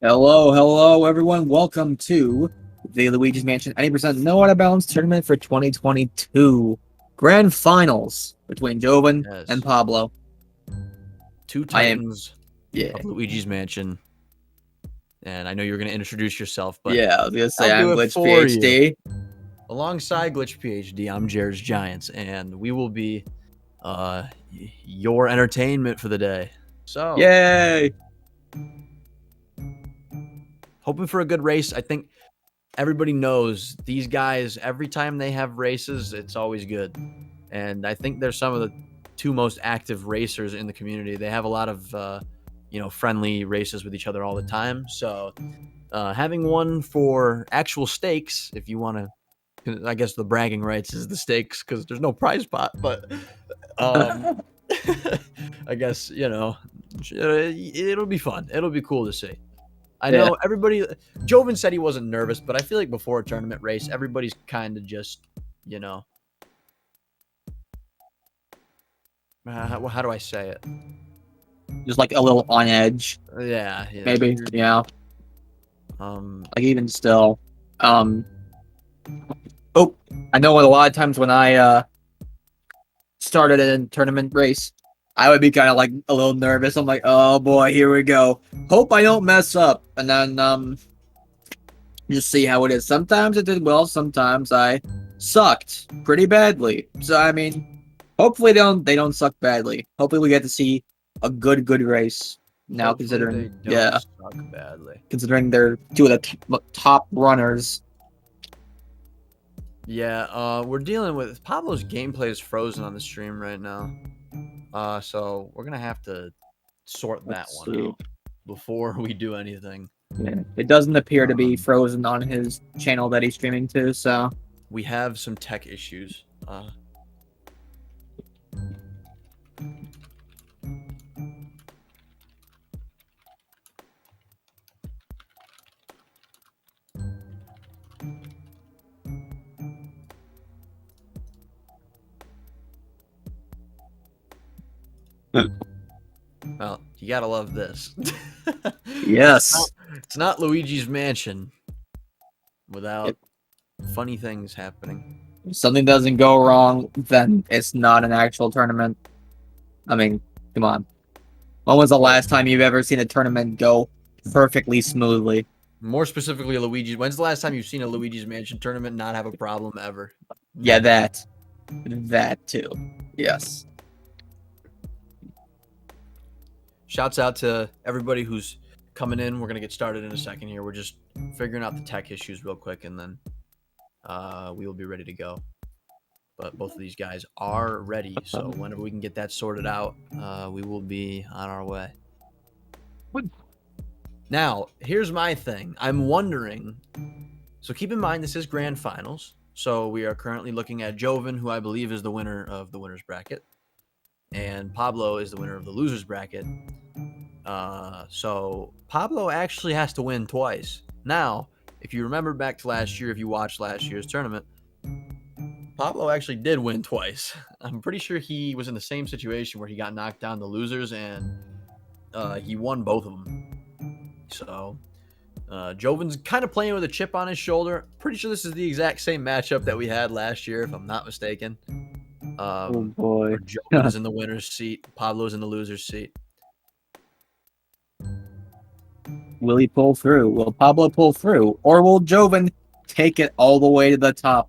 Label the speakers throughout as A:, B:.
A: Hello, everyone. Welcome to the Luigi's Mansion 90% No Out of Bounds tournament for 2022 Grand Finals between Jovin and
B: Yes.
A: Pablo.
B: Two
A: I am,
B: titans
A: yeah,
B: of Luigi's Mansion. And I know you're going to introduce yourself, but
A: yeah. I was gonna say
B: I'll
A: I'm
B: do it
A: Glitch
B: for you.
A: PhD.
B: Alongside Glitch PhD, I'm Jared's Giants, and we will be your entertainment for the day. So,
A: Yay!
B: hoping for a good race. I think everybody knows these guys, every time they have races, it's always good. And I think they're some of the two most active racers in the community. They have a lot of friendly races with each other all the time. So having one for actual stakes, if you want to, I guess the bragging rights is the stakes because there's no prize pot. But I guess it'll be fun. It'll be cool to see. I
A: Yeah,
B: know everybody. Jovin said he wasn't nervous, but I feel like before a tournament race, everybody's kind of just, you know, how do I say it?
A: just like a little on edge,
B: Yeah,
A: maybe. Yeah,
B: Um,
A: like even still. Um. Oh, I know a lot of times when I started a tournament race, I would be kind of like a little nervous. I'm like, oh boy, here we go. Hope I don't mess up. And then just see how it is. Sometimes it did well, sometimes I sucked pretty badly. So I mean, hopefully they don't suck badly. Hopefully we get to see a good race. Now
B: hopefully
A: considering
B: they don't
A: yeah,
B: suck badly.
A: considering they're two of the top runners.
B: Yeah, we're dealing with Pablo's gameplay is frozen on the stream right now. So we're gonna have to sort that
A: Let's
B: one
A: see.
B: out before we do anything.
A: Yeah, it doesn't appear to be
B: Um,
A: frozen on his channel that he's streaming to, so
B: we have some tech issues. Well, you gotta love this.
A: yes.
B: It's not Luigi's Mansion
A: If
B: without funny things happening.
A: something doesn't go wrong, then it's not an actual tournament. I mean, come on. When was the last time you've ever seen a tournament go perfectly smoothly?
B: More specifically, Luigi. When's the last time you've seen a Luigi's Mansion tournament not have a problem ever?
A: Yeah,
B: Never.
A: that too. Yes.
B: Shouts out to everybody who's coming in. We're gonna get started in a second here. We're just figuring out the tech issues real quick, and then we will be ready to go. But both of these guys are ready, so whenever we can get that sorted out, we will be on our way. Now, here's my thing. I'm wondering. So keep in mind, this is grand finals. So we are currently looking at Jovin, who I believe is the winner of the winner's bracket, and Pablo is the winner of the loser's bracket. So Pablo actually has to win twice. Now, if you remember back to last year, if you watched last year's tournament, Pablo actually did win twice. I'm pretty sure he was in the same situation where he got knocked down the losers and he won both of them. So Jovin's kind of playing with a chip on his shoulder. Pretty sure this is the exact same matchup that we had last year, if I'm not mistaken.
A: Oh boy.
B: Where Jovin is in the winner's seat, Pablo's in the loser's seat.
A: Will he pull through? Will Pablo pull through? Or will Jovin take it all the way to the top?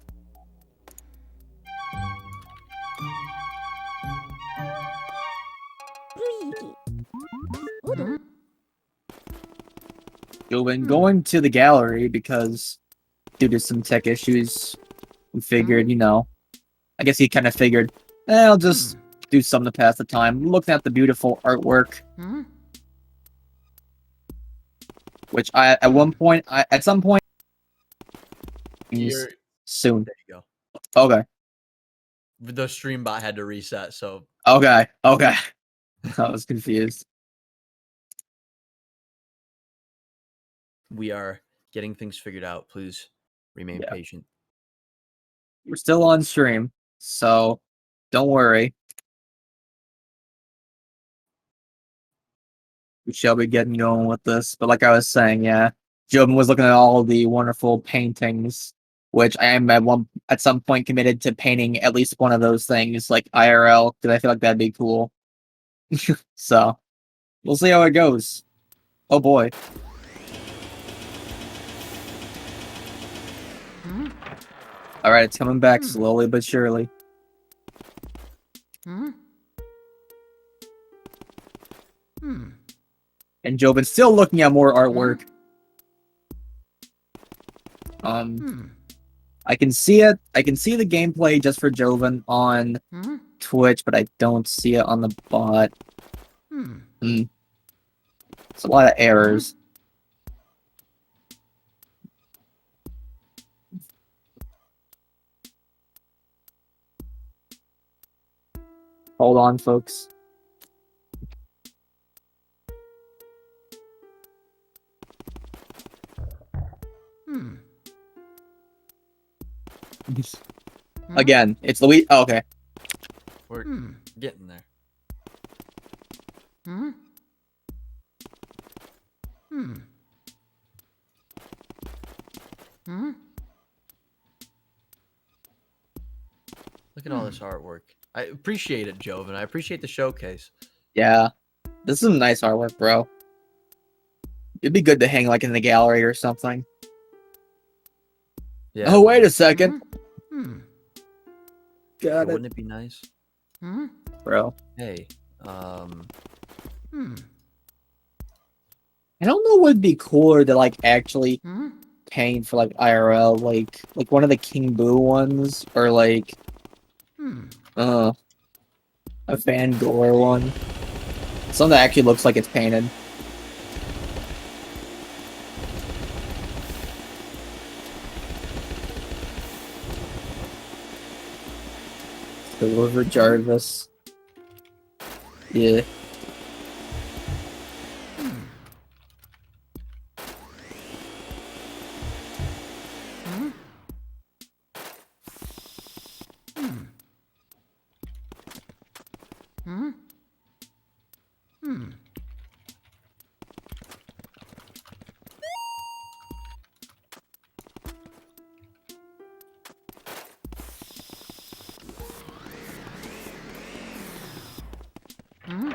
A: Jovin going to the gallery because due to some tech issues, we figured, I guess he kind of figured, I'll just do something to pass the time. Looking at the beautiful artwork. Which at some point, soon.
B: There you go.
A: Okay.
B: The stream bot had to reset, so
A: Okay. I was confused.
B: we are getting things figured out. Please remain patient.
A: We're still on stream, so don't worry. we shall be getting going with this. But like I was saying, yeah, Jovin was looking at all the wonderful paintings, which I am at some point committed to painting at least one of those things, like IRL, because I feel like that'd be cool. So we'll see how it goes. Oh boy. All right, it's coming back slowly but surely. And Jovin's still looking at more artwork. I can see it. I can see the gameplay just for Jovin on Twitch, but I don't see it on the bot. It's a lot of errors. Hold on, folks. Again, it's Luigi. Oh, okay.
B: We're getting there. Look at all this artwork. I appreciate it, Jovin. I appreciate the showcase.
A: Yeah. This is some nice artwork, bro. It'd be good to hang like in the gallery or something.
B: Yeah.
A: Oh, wait a second. Got it.
B: Wouldn't it be nice?
A: Bro.
B: Hey,
A: I don't know what would be cooler to like actually paint for like IRL, like one of the King Boo ones, or like a Van Gore one. Something that actually looks like it's painted. Deliver Jarvis. Yeah.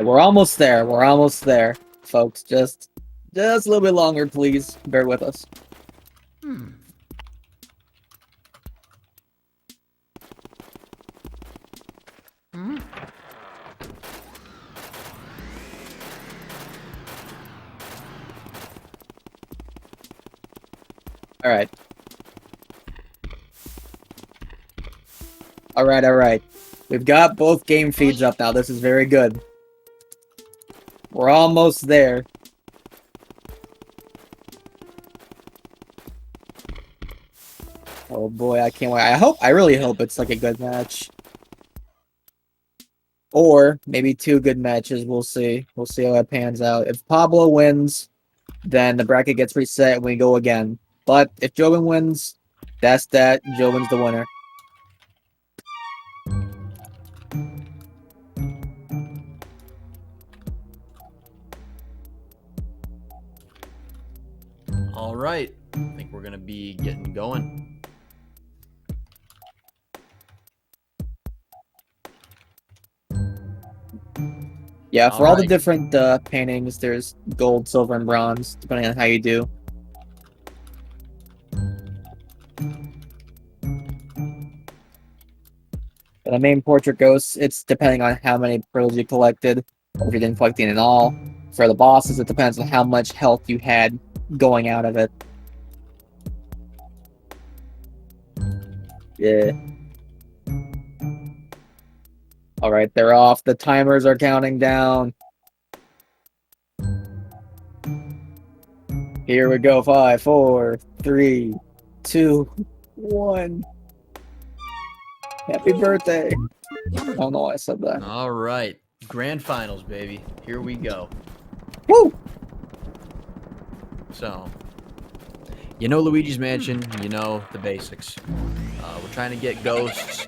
A: We're almost there. We're almost there, folks. Just a little bit longer, please. Bear with us. All right. All right. All right. We've got both game feeds up now. This is very good. We're almost there. Oh boy, I can't wait. I really hope it's like a good match. Or maybe two good matches. We'll see. We'll see how it pans out. If Pablo wins, then the bracket gets reset and we go again. But if Jovin wins, that's that. Jovin's the winner.
B: All right. I think we're going to be getting going.
A: Yeah, for all the different paintings, there's gold, silver, and bronze, depending on how you do. For the main portrait ghosts, it's depending on how many pearls you collected, or if you didn't collect any at all. For the bosses, it depends on how much health you had going out of it. Yeah. Alright, they're off. The timers are counting down. Here we go. 5, 4, 3, 2, 1. Happy birthday. I don't know why I said that.
B: All right. Grand finals, baby. Here we go.
A: Woo!
B: So, you know Luigi's Mansion, you know the basics. We're trying to get ghosts.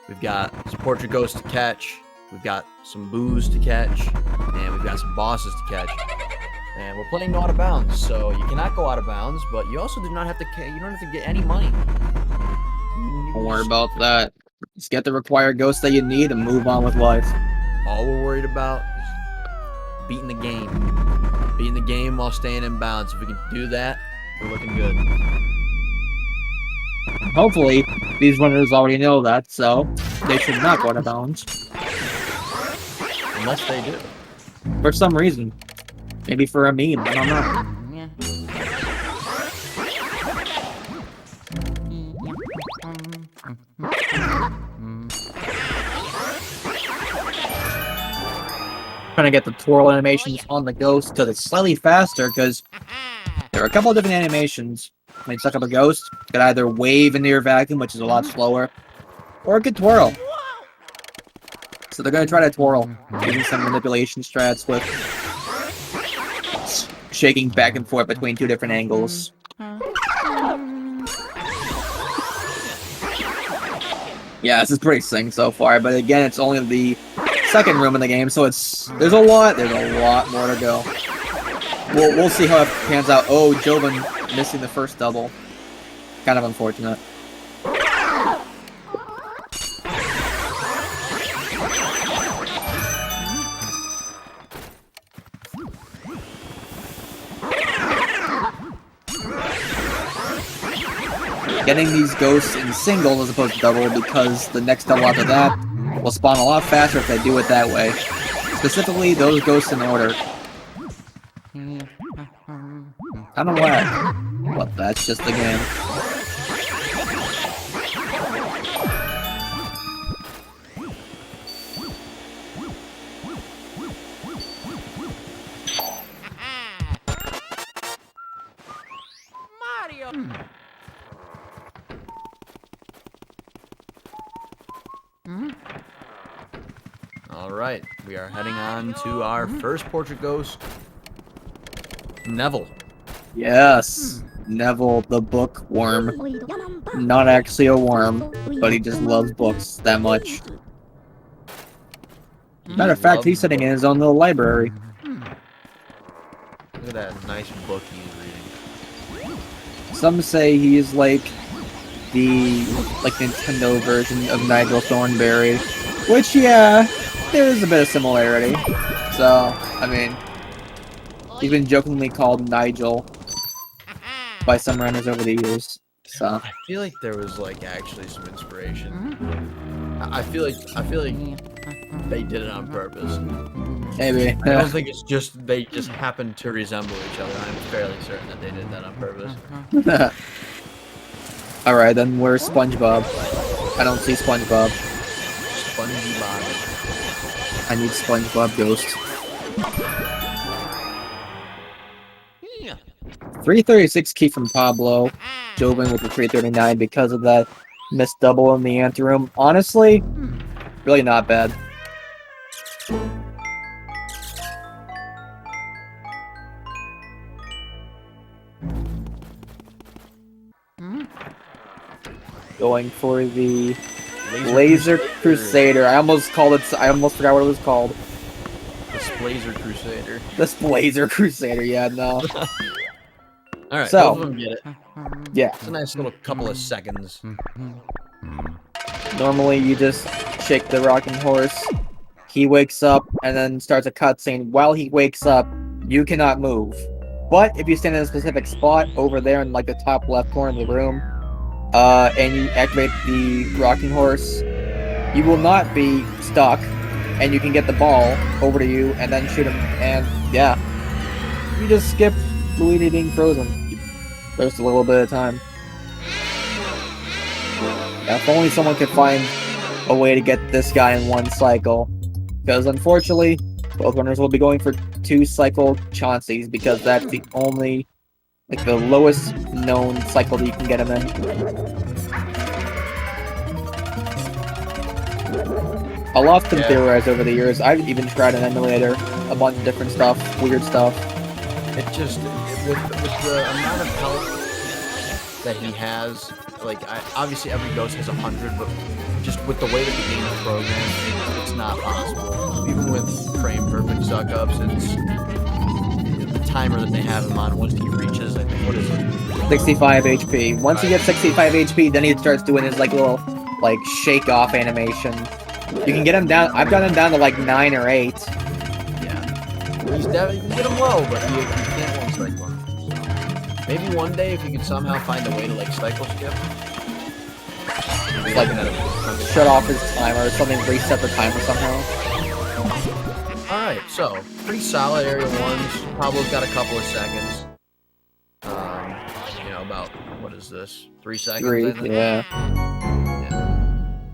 B: We've got some portrait ghosts to catch. We've got some boos to catch. And we've got some bosses to catch. And we're playing no out of bounds, so you cannot go out of bounds, but you also do not have to. You don't have to get any money.
A: Don't worry about that. Just get the required ghosts that you need and move on with life.
B: All we're worried about is beating the game. Beating the game while staying in bounds. If we can do that, we're looking good.
A: Hopefully, these runners already know that, so they should not go out of bounds.
B: Unless they do.
A: For some reason. Maybe for a meme, I don't know. Trying to get the twirl animations on the ghost because it's slightly faster because there are a couple of different animations. When you suck up a ghost, it could either wave into your vacuum, which is a lot slower, or it could twirl. So they're going to try to twirl, using some manipulation strats with shaking back and forth between two different angles. Yeah, this is pretty sick so far, but again, it's only the second room in the game, so there's a lot more to go. We'll see how it pans out. Oh, Jovin missing the first double. Kind of unfortunate. Getting these ghosts in singles as opposed to double because the next double after that will spawn a lot faster if they do it that way. Specifically, those ghosts in order. I don't know why, but that's just the game.
C: Mario.
B: All right, we are heading on to our first portrait ghost, Neville.
A: Yes, Neville the bookworm. Not actually a worm, but he just loves books that much. Matter of fact, he's sitting in his own little library.
B: Look at that nice book he's reading.
A: Some say he's like the Nintendo version of Nigel Thornberry, which yeah, there is a bit of similarity. So, I mean, he's been jokingly called Nigel by some runners over the years. So
B: I feel like there was like actually some inspiration. I feel like they did it on purpose.
A: maybe.
B: I don't think it's just they just happened to resemble each other. I'm fairly certain that they did that on purpose.
A: Alright, then where's SpongeBob? I don't see SpongeBob.
B: SpongeBob.
A: I need SpongeBob Ghost. 336 key from Pablo. Jovin with the 339 because of that missed double in the anteroom. Honestly, really not bad. Going for the Laser Crusader. I almost forgot what it was called.
B: The Splazer Crusader.
A: The Blazer Crusader, yeah, no.
B: Alright,
A: So-
B: both of them get it.
A: Yeah.
B: It's a nice little couple of seconds.
A: Normally, you just shake the rocking horse. He wakes up and then starts a cutscene. While he wakes up, you cannot move. But if you stand in a specific spot over there in like the top left corner of the room, and you activate the rocking horse, you will not be stuck, and you can get the ball over to you and then shoot him. And yeah, you just skip Luigi being frozen. Just a little bit of time. Yeah, if only someone could find a way to get this guy in one cycle. Because unfortunately, both runners will be going for 2 cycle Chaunceys because that's the only, like, the lowest known cycle that you can get him in. I'll often theorize over the years. I've even tried an emulator, a bunch of different stuff, weird stuff.
B: It just, with the amount of health that he has, like, obviously every ghost has 100, but just with the way that the game is programmed, it's not possible. Even with frame perfect suck-ups, the timer that they have him on once he reaches, I think, what is it?
A: 65 HP. Once he gets 65 HP, then he starts doing his like little like shake off animation. You can get him down. I've got him down to like 9 or 8.
B: Yeah. He's definitely, you can get him low, but you can't one cycle him. Maybe one day if you can somehow find a way to like cycle skip.
A: Like shut off his timer or something, reset the timer somehow.
B: Alright, so pretty solid area ones. Pablo's got a couple of seconds. You know, about what is this? 3 seconds,
A: 3,
B: I think?
A: yeah.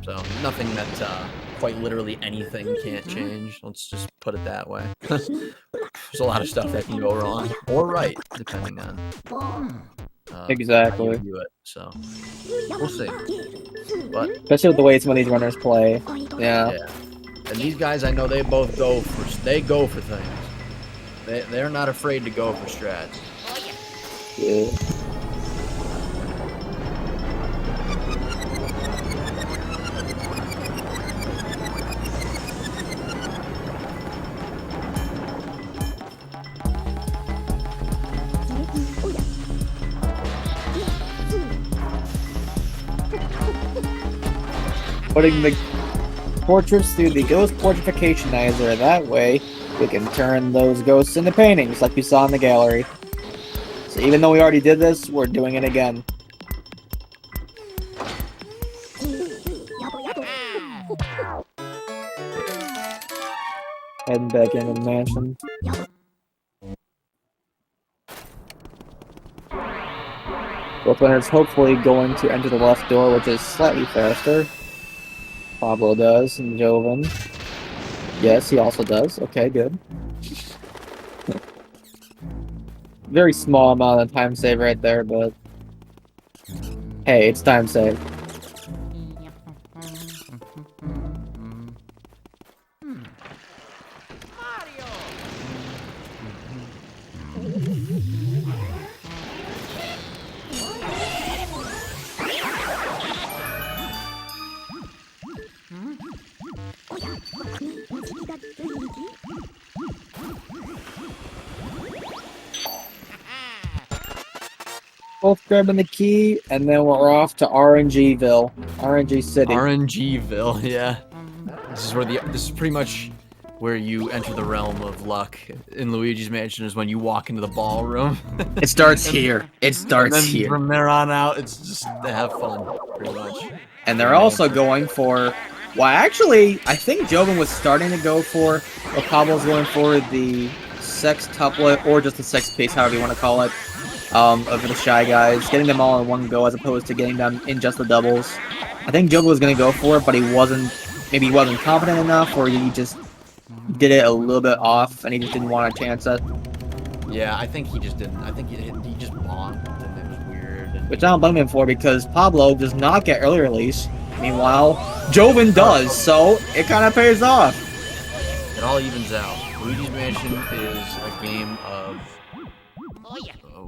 B: So nothing that quite literally anything can't change. Let's just put it that way. There's a lot of stuff that can go wrong or right, depending on
A: Exactly.
B: how you view it. So we'll see. But
A: especially with the way some of these runners play. Yeah.
B: And these guys, I know they both go for things. They're not afraid to go for strats.
A: Yeah. Putting the portraits through the ghost portrificationizer. That way, we can turn those ghosts into paintings like we saw in the gallery. So even though we already did this, we're doing it again. Heading back into the mansion. Both runners hopefully going to enter the left door, which is slightly faster. Pablo does, and Jovin. Yes, he also does. Okay, good. Very small amount of time save right there, but hey, it's time save. Both grabbing the key, and then we're off to RNGville, RNG City.
B: RNGville, yeah. This is pretty much where you enter the realm of luck in Luigi's Mansion. Is when you walk into the ballroom.
A: It starts here. It starts here.
B: From there on out, it's just to have fun, pretty much.
A: And they're also going for. Well, actually, I think Jovin was starting to go for, or Pablo's going for the sextuplet, or just the sex piece, however you want to call it. Of the Shy Guys, getting them all in one go as opposed to getting them in just the doubles. I think Jovin was going to go for it, but maybe he wasn't confident enough, or he just did it a little bit off, and he just didn't want to chance it.
B: Yeah, I think he just didn't. I think he just bonked, and it was weird.
A: Which I don't blame him for, because Pablo does not get early release. Meanwhile, Jovin does, so it kind of pays off.
B: It all evens out. Luigi's Mansion is a game of...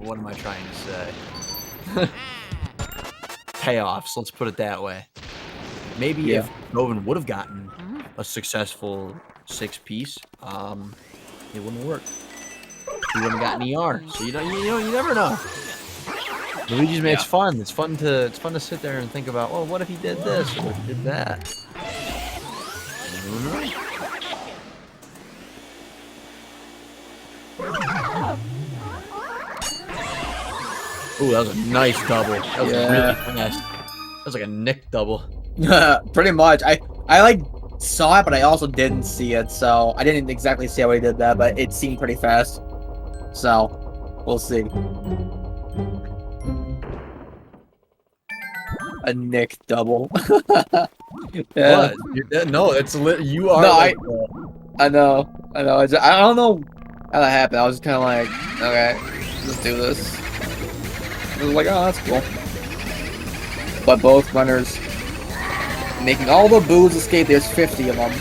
B: what am I trying to say? Payoffs, let's put it that way. Maybe if Jovin would have gotten a successful 6-piece, it wouldn't have worked. He wouldn't have gotten ER. So you never know. Luigi's Mansion's fun. It's fun to sit there and think about, well, what if he did this? What if he did that? Ooh, that was a nice double. That was really fast. That was like a Nick double.
A: Pretty much. I like saw it, but I also didn't see it, so I didn't exactly see how he did that, but it seemed pretty fast. So, we'll see. A Nick double.
B: Yeah. What? No, it's you are.
A: No,
B: like,
A: I know. I don't know how that happened. I was just kind of like, okay, let's do this. I was like, oh, that's cool. But both runners making all the boos escape. There's 50 of them.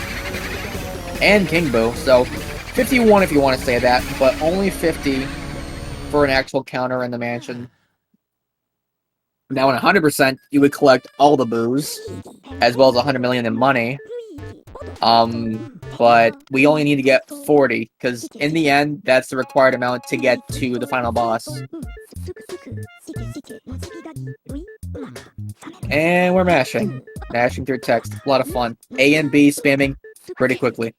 A: And King Boo. So 51 if you want to say that, but only 50 for an actual counter in the mansion. Now in 100%, you would collect all the boos, as well as 100 million in money. But we only need to get 40, because in the end, that's the required amount to get to the final boss. And we're mashing. Mashing through text. A lot of fun. A and B spamming pretty quickly.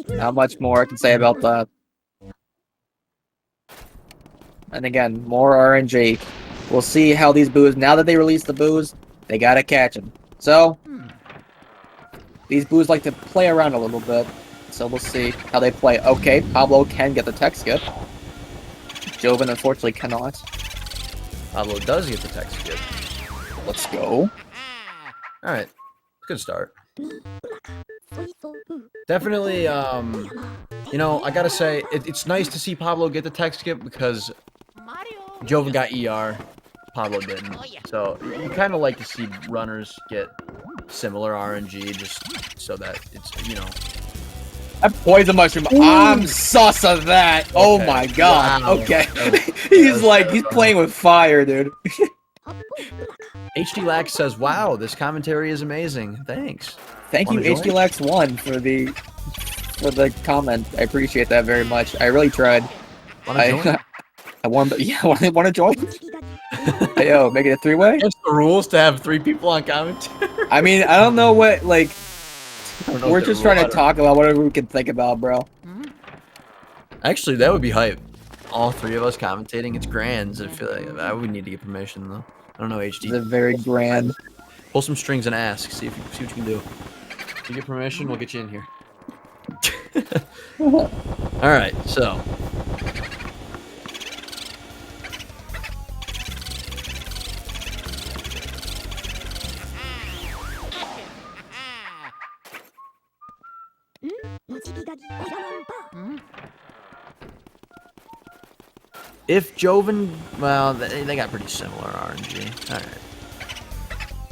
A: Not much more I can say about that. And again, more RNG. We'll see how these boos, now that they release the boos, they gotta catch them. So, these boos like to play around a little bit. So we'll see how they play. Okay, Pablo can get the tech skip. Jovin unfortunately cannot.
B: Pablo does get the tech skip.
A: Let's go.
B: Alright. Good start. Definitely, you know, I gotta say, it's nice to see Pablo get the tech skip because Jovin got ER, Pablo didn't. So, you kind of like to see runners get similar RNG just so that it's, you know.
A: That poison mushroom, ooh. I'm sus of that. Okay. Oh my god. Wow. Okay. He's playing with fire, dude.
B: HD Lax says, wow, this commentary is amazing. Thanks.
A: Thank you, HD Lax 1, for the comment. I appreciate that very much. I really tried. I want to join. Hey, yo, make it a three-way?
B: It's the rules to have 3 people on commentary.
A: I mean, I don't know what, like, we're just trying to talk about whatever we can think about, bro.
B: Actually, that would be hype. All 3 of us commentating. It's grand. I feel like I would need to get permission, though. I don't know, HD.
A: It's very grand.
B: Pull some strings and ask. See what you can do. If you get permission, we'll get you in here. Alright, so. If Jovin, well, they got pretty similar RNG. Alright.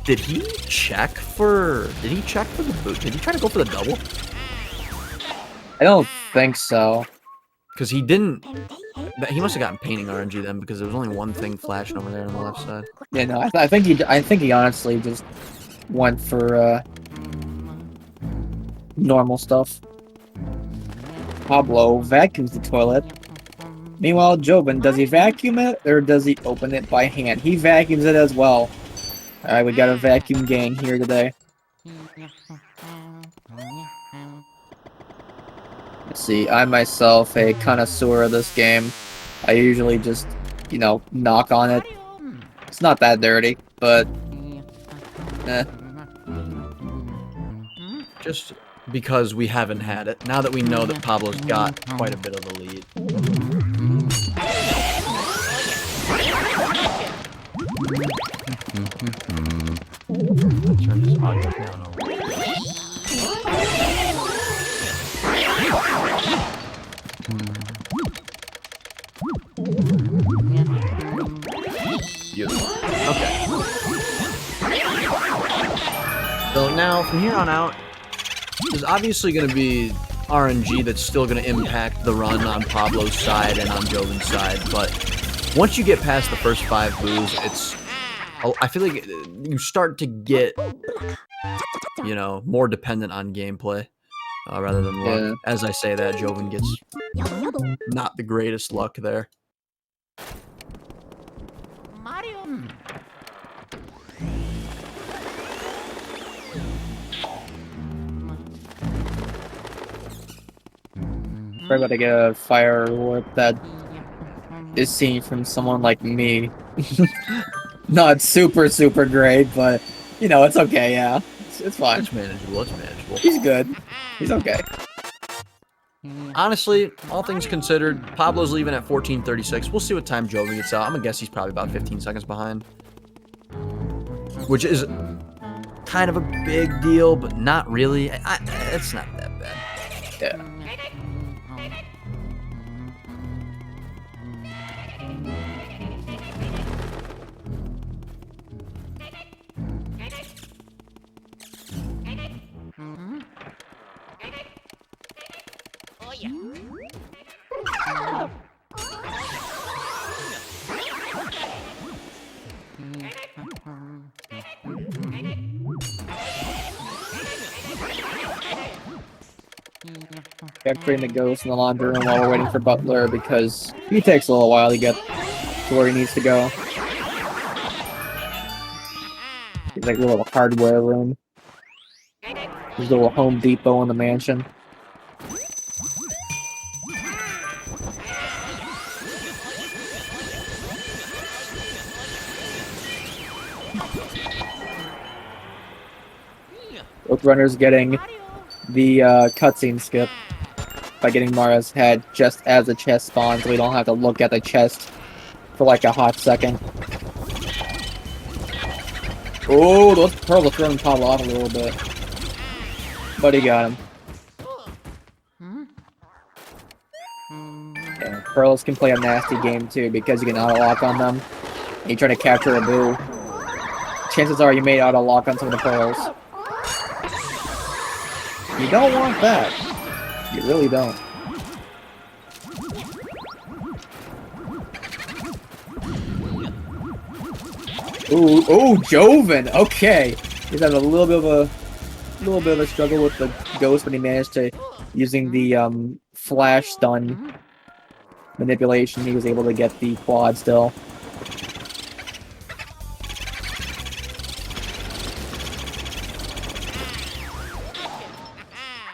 B: Did he check for the boot? Did he try to go for the double?
A: I don't think so.
B: Because he didn't. He must have gotten painting RNG then, because there was only one thing flashing over there on the left side.
A: Yeah, no, I think he honestly just went for normal stuff. Pablo vacuums the toilet. Meanwhile, Jovin, does he vacuum it or does he open it by hand? He vacuums it as well. Alright, we got a vacuum gang here today. Let's see, I myself, a connoisseur of this game. I usually just, you know, knock on it. It's not that dirty, but
B: just because we haven't had it. Now that we know that Pablo's got quite a bit of the lead. Turn this audio down a little. Beautiful. Okay. So now, from here on out, there's obviously going to be RNG that's still going to impact the run on Pablo's side and on Jovin's side, but once you get past the first 5 boos, I feel like you start to get, you know, more dependent on gameplay rather than luck. Yeah. As I say that, Jovin gets not the greatest luck there. Mario.
A: We're about to get a firework that is seen from someone like me. Not super great, but you know, it's okay, yeah. It's fine.
B: It's manageable, it's manageable.
A: He's good. He's okay.
B: Honestly, all things considered, Pablo's leaving at 14:36. We'll see what time Jovin gets out. I'm gonna guess he's probably about 15 seconds behind. Which is kind of a big deal, but not really. It's not that bad.
A: Yeah. Capturing the ghost in the laundry room while we're waiting for Butler because he takes a little while to get to where he needs to go. It's like a little hardware room. There's a little Home Depot in the mansion. Both runners getting the cutscene skip by getting Mara's head just as the chest spawns, so we don't have to look at the chest for like a hot second. Oh, those pearls are throwing Pablo off a little bit. But he got him. Yeah, pearls can play a nasty game too because you can auto-lock on them. And you try to capture a boo. Chances are you may auto-lock on some of the pearls. You don't want that. You really don't. Ooh, Jovin. Okay, he's having a little bit of a struggle with the ghost, but he managed to, using the flash stun manipulation, he was able to get the quad still.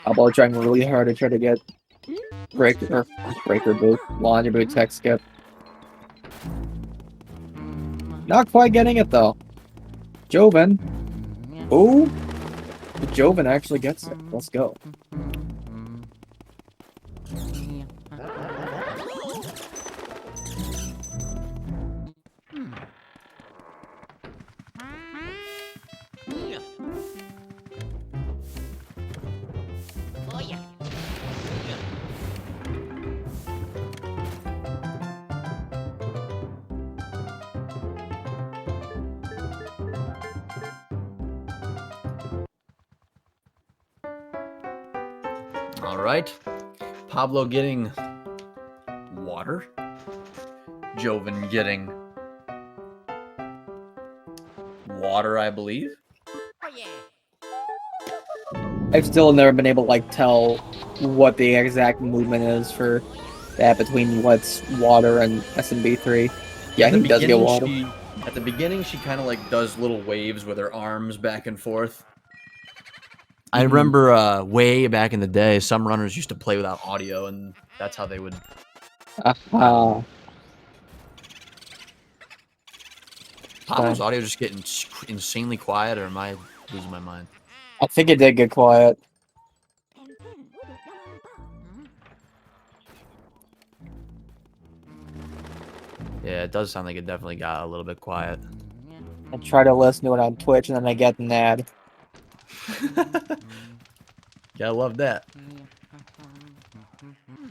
A: Pablo trying really hard to try to get breaker boot, laundry boot tech skip. Not quite getting it though. Jovin. Oh, Jovin actually gets it. Let's go.
B: All right. Pablo getting water. Jovin getting water, I believe.
A: I've still never been able to like tell what the exact movement is for that between what's water and SMB3. Yeah, he does get water.
B: At the beginning, she kind of like does little waves with her arms back and forth. I remember way back in the day, some runners used to play without audio, and that's how they would. Pablo's audio just getting insanely quiet, or am I losing my mind?
A: I think it did get quiet.
B: Yeah, it does sound like it definitely got a little bit quiet.
A: I try to listen to it on Twitch, and then I get an ad.
B: Gotta love that.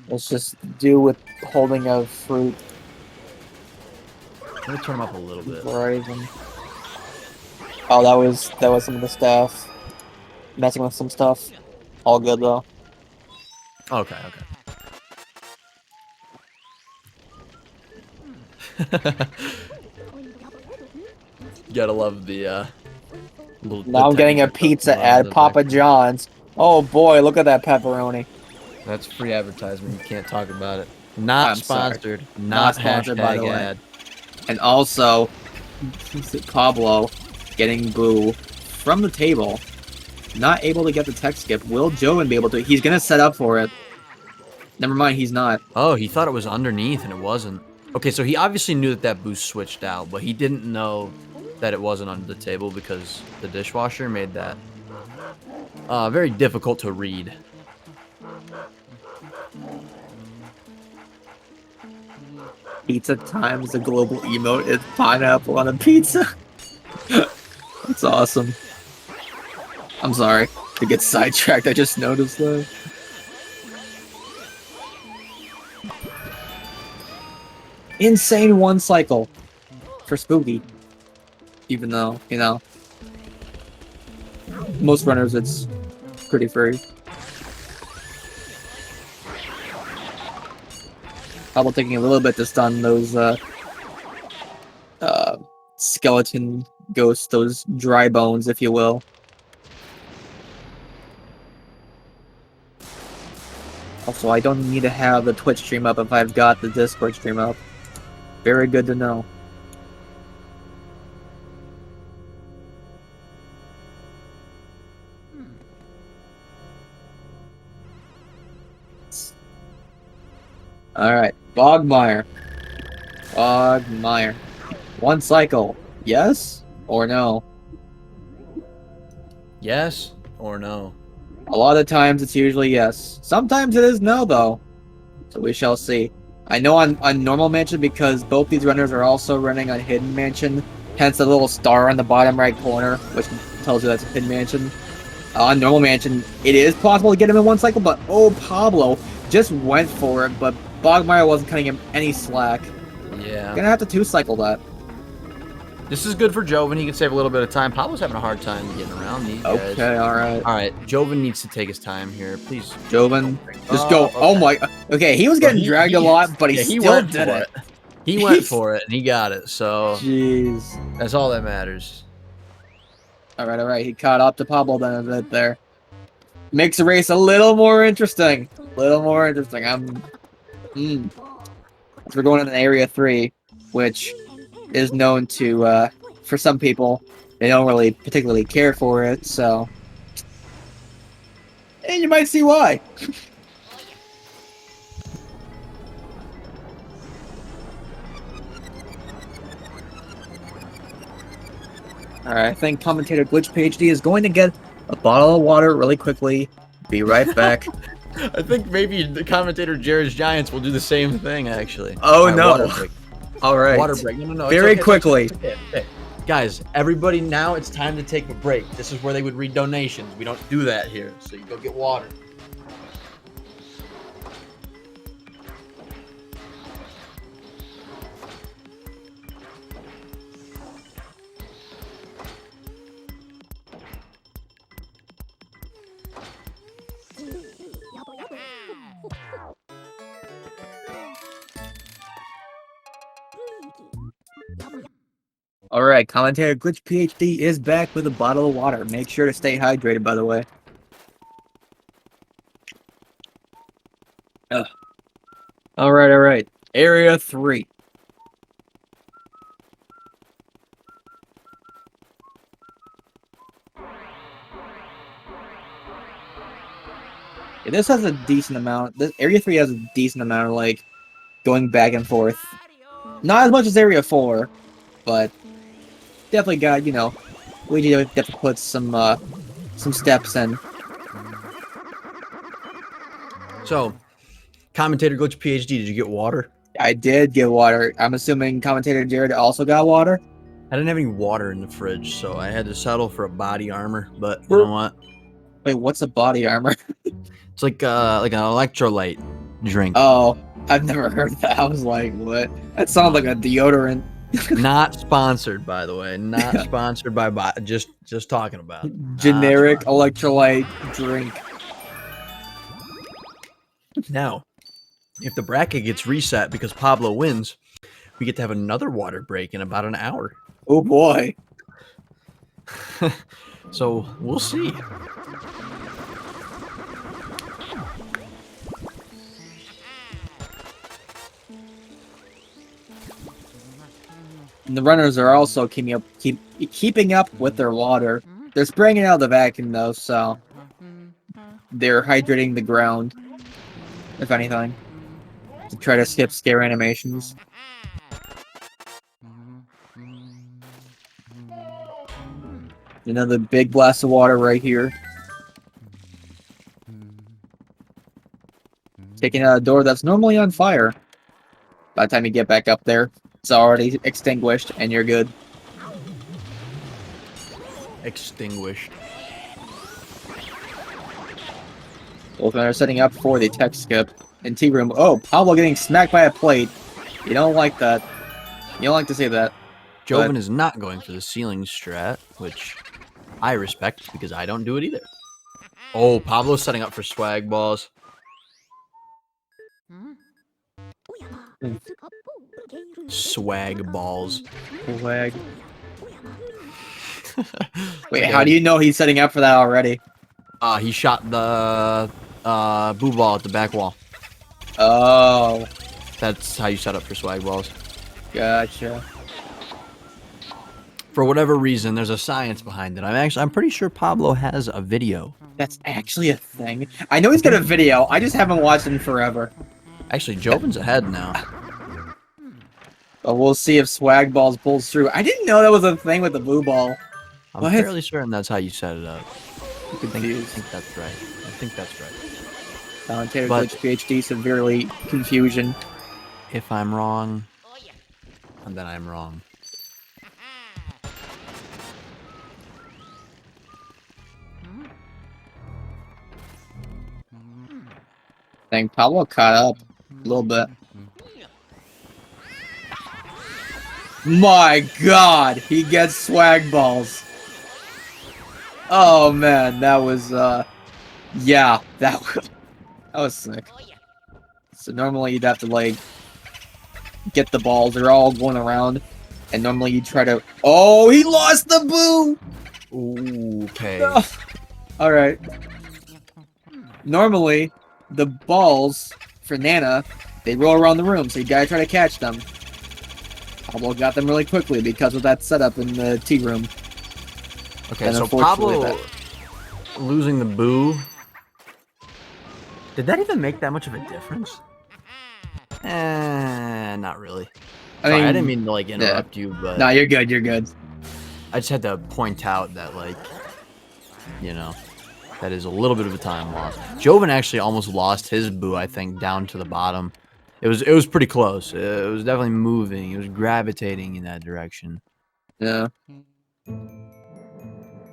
A: Let's just do with holding a fruit.
B: Let me turn them up a little bit.
A: Horizon. Oh, that was some of the stuff. Messing with some stuff. All good though.
B: Okay. Gotta love the
A: now I'm getting a pizza at Papa John's. Oh boy, look at that pepperoni.
B: That's free advertisement. You can't talk about it. Not sponsored.
A: Sorry.
B: Not
A: sponsored, by the way.
B: ad.
A: And also, Pablo getting boo from the table. Not able to get the tech skip. Will Jovin be able to? He's gonna set up for it. Never mind, he's not.
B: Oh, he thought it was underneath and it wasn't. Okay, so he obviously knew that boost switched out, but he didn't know that it wasn't under the table because the dishwasher made that very difficult to read.
A: Pizza times the global emote is pineapple on a pizza. That's awesome. I'm sorry to get sidetracked. I just noticed that. Insane one cycle for Spooky. Even though, you know, most runners it's pretty free. Pablo taking a little bit to stun those skeleton ghosts, those dry bones, if you will. Also, I don't need to have the Twitch stream up if I've got the Discord stream up. Very good to know. Alright, Bogmire. Bogmire. One cycle. Yes or no?
B: Yes or no?
A: A lot of times it's usually yes. Sometimes it is no, though. So we shall see. I know on normal mansion, because both these runners are also running on hidden mansion, hence the little star on the bottom right corner, which tells you that's a hidden mansion. On normal mansion, it is possible to get him in one cycle, but oh, Pablo just went for it, but Bogmire wasn't cutting him any slack.
B: Yeah.
A: Gonna have to two-cycle that.
B: This is good for Jovin. He can save a little bit of time. Pablo's having a hard time getting around these guys.
A: Okay, alright.
B: Alright, Jovin needs to take his time here. Please.
A: Jovin, just go.
B: okay.
A: Oh my. Okay, he was getting dragged a lot, but he still did it.
B: He went for it, and he got it, so
A: Jeez.
B: that's all that matters.
A: Alright. He caught up to Pablo then a bit there. Makes the race a little more interesting. So we're going in Area 3, which is known to, for some people, they don't really particularly care for it, so... And you might see why. Alright, I think commentator Glitch PhD is going to get a bottle of water really quickly. Be right back.
B: I think maybe the commentator Jared's Giants will do the same thing, actually.
A: Oh,
B: Alright,
A: no.
B: Water break.
A: Alright.
B: Water break. No.
A: Very
B: it's okay,
A: quickly.
B: it's okay. Guys, everybody, now it's time to take a break. This is where they would read donations. We don't do that here, so you go get water.
A: Alright, commentator Glitch PhD is back with a bottle of water. Make sure to stay hydrated, by the way. Alright. Area 3. Yeah, this has a decent amount. This Area 3 has a decent amount of, like, going back and forth. Not as much as Area 4, but definitely got, you know, Luigi definitely put some steps in.
B: So, commentator Glitch PhD, did you get water?
A: I did get water. I'm assuming commentator Jared also got water?
B: I didn't have any water in the fridge, so I had to settle for a body armor, but you know what?
A: Wait, what's a body armor?
B: It's like an electrolyte drink.
A: Oh, I've never heard that. I was like, what? That sounds like a deodorant.
B: Not sponsored, by the way. Not sponsored by just talking about it.
A: Generic electrolyte drink.
B: Now, if the bracket gets reset because Pablo wins, we get to have another water break in about an hour.
A: Oh boy.
B: So we'll see.
A: And the runners are also keeping up with their water. They're spraying it out of the vacuum though, so they're hydrating the ground, if anything, to try to skip scare animations. Another big blast of water right here. Taking out a door that's normally on fire. By the time you get back up there, it's already extinguished, and you're good.
B: Extinguished.
A: Both men are setting up for the tech skip in tea room. Oh, Pablo getting smacked by a plate. You don't like that. You don't like to see that.
B: Jovin is not going for the ceiling strat, which I respect because I don't do it either. Oh, Pablo's setting up for swag balls. Swag balls.
A: Swag. Wait, how do you know he's setting up for that already?
B: He shot the boo ball at the back wall.
A: Oh,
B: That's how you set up for swag balls.
A: gotcha.
B: For whatever reason, there's a science behind it. I'm pretty sure Pablo has a video.
A: That's actually a thing. I know he's got a video. I just haven't watched it in forever.
B: Actually, Jovin's ahead now.
A: But we'll see if swag balls pulls through. I didn't know that was a thing with the blue ball.
B: I'm
A: What?
B: fairly certain that's how you set it up. I
A: Confused.
B: think that's right. I think that's right.
A: Commentator
B: But-
A: Glitch PhD severely confusion.
B: If I'm wrong, and then I'm wrong.
A: I think Pablo caught up a little bit. My God, he gets swag balls. Oh man, that was yeah, that was sick. So normally you'd have to like get the balls. They're all going around, and normally you try to. Oh, he lost the boo.
B: Ooh, okay.
A: No. All right. Normally, the balls for Nana, they roll around the room, so you gotta try to catch them. Pablo got them really quickly because of that setup in the tea room.
B: Okay,
A: And
B: so
A: unfortunately
B: Pablo losing the boo. Did that even make that much of a difference? Not really. Sorry, I didn't mean to like interrupt you, but
A: No, you're good. You're good.
B: I just had to point out that, like, you know, that is a little bit of a time loss. Jovin actually almost lost his boo, I think, down to the bottom. It was pretty close. It was definitely moving. It was gravitating in that direction.
A: Yeah,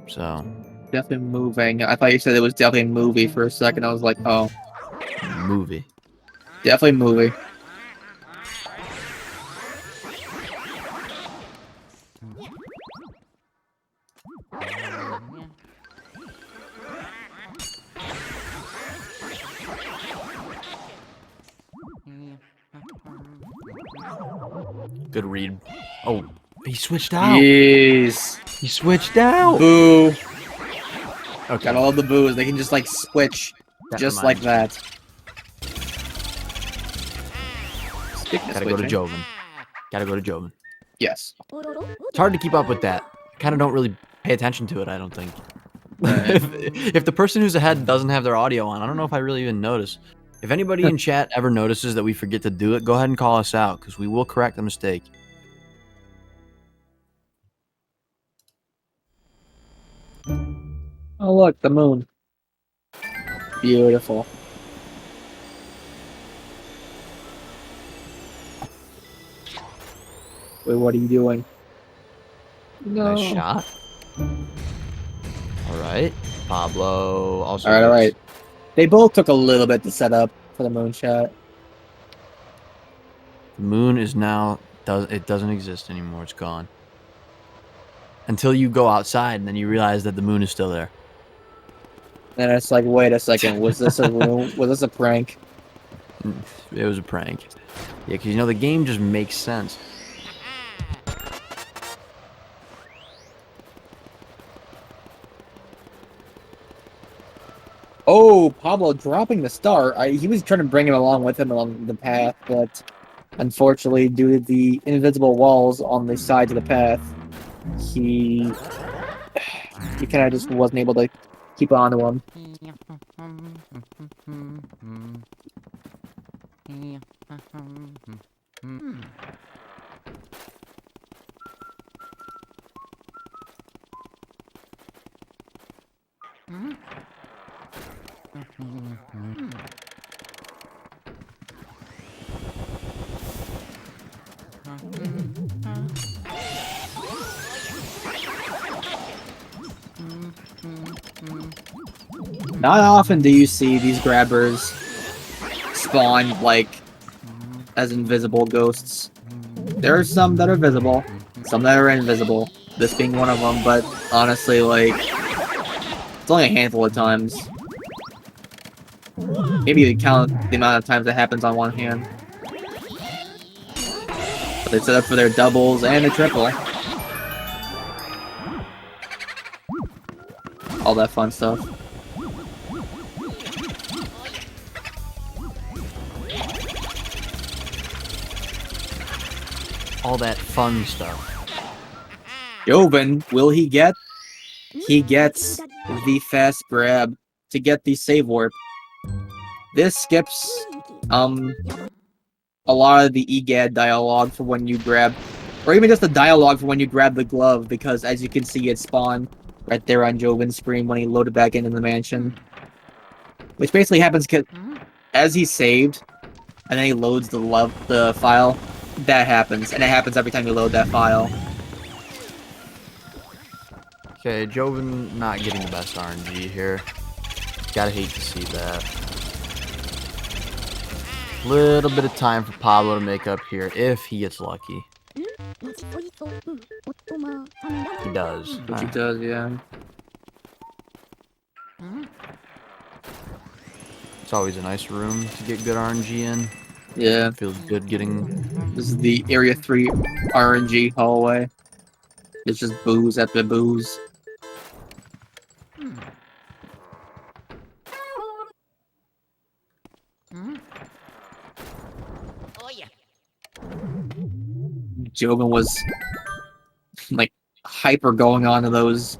B: So,
A: definitely moving. I thought you said it was definitely a movie for a second. I was like, oh,
B: movie.
A: definitely movie.
B: Good read. Oh, he switched out.
A: Yes.
B: He switched out.
A: Boo.
B: Okay.
A: Got all the boos. They can just like switch,
B: That
A: just like
B: reminds
A: that. Speaking of
B: Gotta go to
A: switching,
B: Jovin. Gotta go to Jovin.
A: yes.
B: It's hard to keep up with that. I kind of don't really pay attention to it, I don't think.
A: Right.
B: If the person who's ahead doesn't have their audio on, I don't know if I really even notice. If anybody in chat ever notices that we forget to do it, go ahead and call us out, because we will correct the mistake.
A: Oh look, the moon. Beautiful. Wait, what are you doing? No.
B: Nice shot. All right. Pablo also.
A: All right, all
B: hits.
A: right. They both took a little bit to set up for the moon shot.
B: The moon is now it doesn't exist anymore. It's gone. Until you go outside and then you realize that the moon is still there.
A: And it's like, wait a second, was this a room? Was this a prank?
B: It was a prank. Yeah, because you know the game just makes sense.
A: Oh, Pablo dropping the star. He was trying to bring him along with him along the path, but unfortunately, due to the invisible walls on the sides of the path, he kind of just wasn't able to keep on to him. Not often do you see these grabbers spawn, like, as invisible ghosts. There are some that are visible, some that are invisible, this being one of them, but honestly, like, it's only a handful of times. Maybe you count the amount of times that happens on one hand. But they set up for their doubles and a triple. All that fun stuff.
B: all that fun stuff.
A: Jovin, will he get? He gets the fast grab to get the save warp. This skips a lot of the EGAD dialogue for when you grab, or even just the dialogue for when you grab the glove, because as you can see, it spawned right there on Jovin's screen when he loaded back into the mansion. Which basically happens as he saved, and then he loads the file. That happens, and it happens every time you load that file.
B: Okay, Jovin not getting the best RNG here. Gotta hate to see that. Little bit of time for Pablo to make up here if he gets lucky. He does.
A: Which he does, yeah.
B: It's always a nice room to get good RNG in.
A: Yeah.
B: Feels good getting...
A: This is the Area 3 RNG hallway. It's just booze after booze. Jovin was like hyper going on to those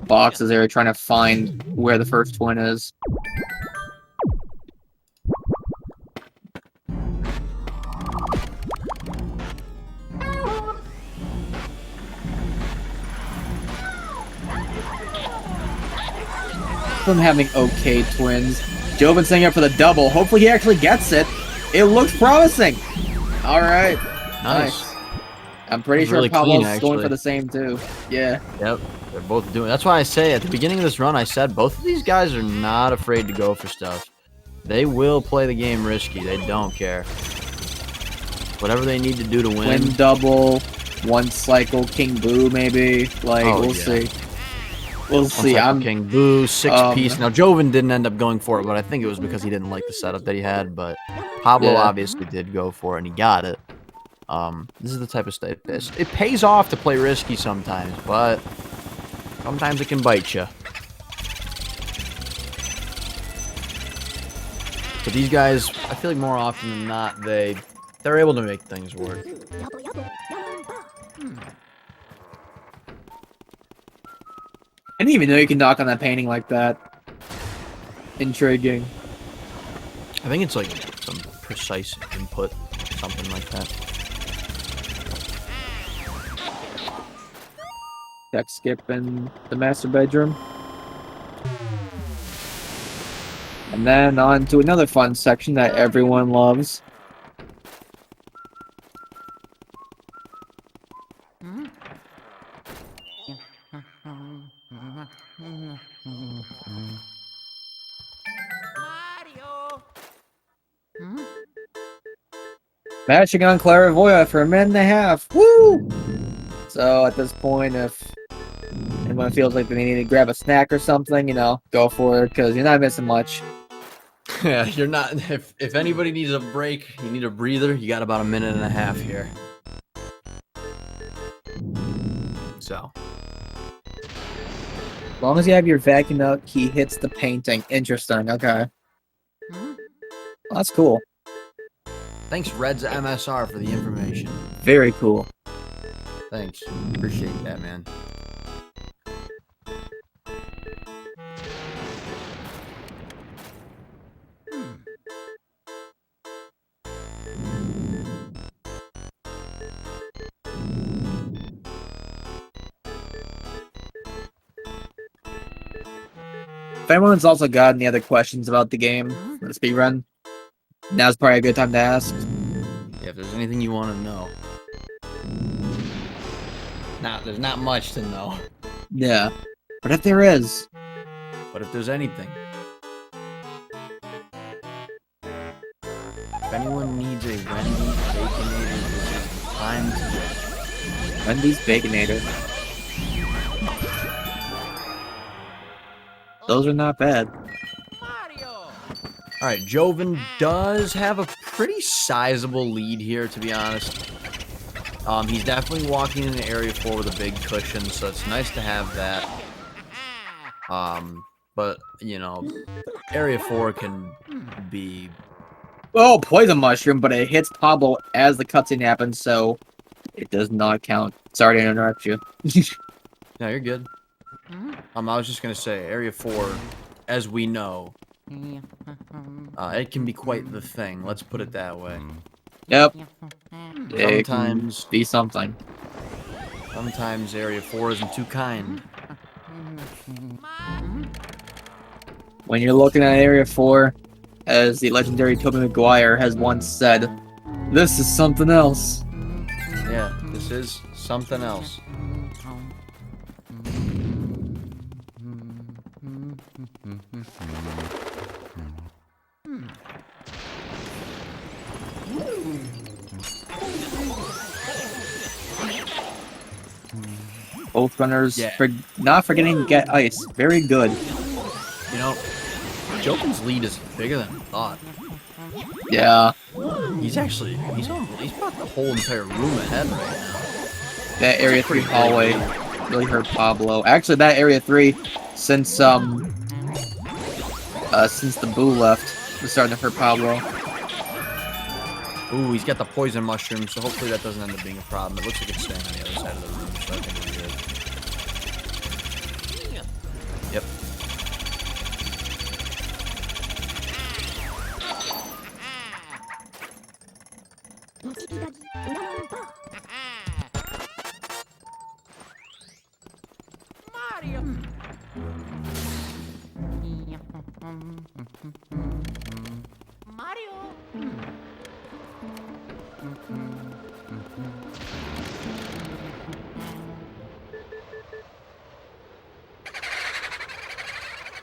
A: boxes there, trying to find where the first one is. Them having okay twins. Jovin setting up for the double. Hopefully he actually gets it. It looks promising. All right. Nice. I'm pretty sure
B: really
A: Pablo's
B: clean,
A: going for the same too. Yeah.
B: Yep. They're both doing. That's why I say at the beginning of this run, I said both of these guys are not afraid to go for stuff. They will play the game risky. They don't care. Whatever they need to do to win.
A: Win double, one cycle, King Boo maybe. Like we'll see. We'll see. I'm
B: King Boo, 6-piece. Now Jovin didn't end up going for it, but I think it was because he didn't like the setup that he had. But Pablo obviously did go for it, and he got it. This is the type of stuff. It pays off to play risky sometimes, but sometimes it can bite you. But these guys, I feel like more often than not, they're able to make things work.
A: I didn't even know you can knock on that painting like that. Intriguing.
B: I think it's like some precise input, something like that.
A: Deck skip in the master bedroom. And then on to another fun section that everyone loves. Matching on Clairvoyant for a minute and a half. Woo! So at this point, if anyone feels like they need to grab a snack or something, you know, go for it, because you're not missing much.
B: Yeah, you're not. If anybody needs a break, you need a breather, you got about a minute and a half here. So.
A: As long as you have your vacuum out, he hits the painting. Interesting, okay. Well, that's cool.
B: Thanks, Red's MSR, for the information.
A: Very cool.
B: Thanks. Appreciate that, man.
A: If anyone's also got any other questions about the game, for the speedrun, now's probably a good time to ask.
B: Yeah, if there's anything you want to know. There's not much to know.
A: Yeah. But if there is...
B: But if there's anything... If anyone needs a Wendy's Baconator, this is the time to get it.
A: Wendy's Baconator. Those are not bad.
B: Alright, Jovin does have a pretty sizable lead here, to be honest. He's definitely walking in the area 4 with a big cushion, so it's nice to have that. But, you know, area 4 can be...
A: Oh, poison mushroom, but it hits Pablo as the cutscene happens, so It does not count. Sorry to interrupt you.
B: No, you're good. I was just gonna say, Area 4, as we know, it can be quite the thing. Let's put it that way.
A: Yep.
B: Sometimes,
A: be something.
B: sometimes Area 4 isn't too kind.
A: When you're looking at Area 4, as the legendary Tobey Maguire has once said, this is something else.
B: Yeah, this is something else.
A: Both runners
B: Yeah.
A: not forgetting to get ice. Very good.
B: You know, Jovin's lead is bigger than I thought.
A: Yeah.
B: He's brought the whole entire room ahead right now.
A: That Area 3 hallway really hurt Pablo. Actually, that Area 3, since the Boo left, was starting to hurt Pablo.
B: Ooh, he's got the poison mushroom, so hopefully that doesn't end up being a problem. It looks like it's staying on the other side of the room, so I think we're good. Yep.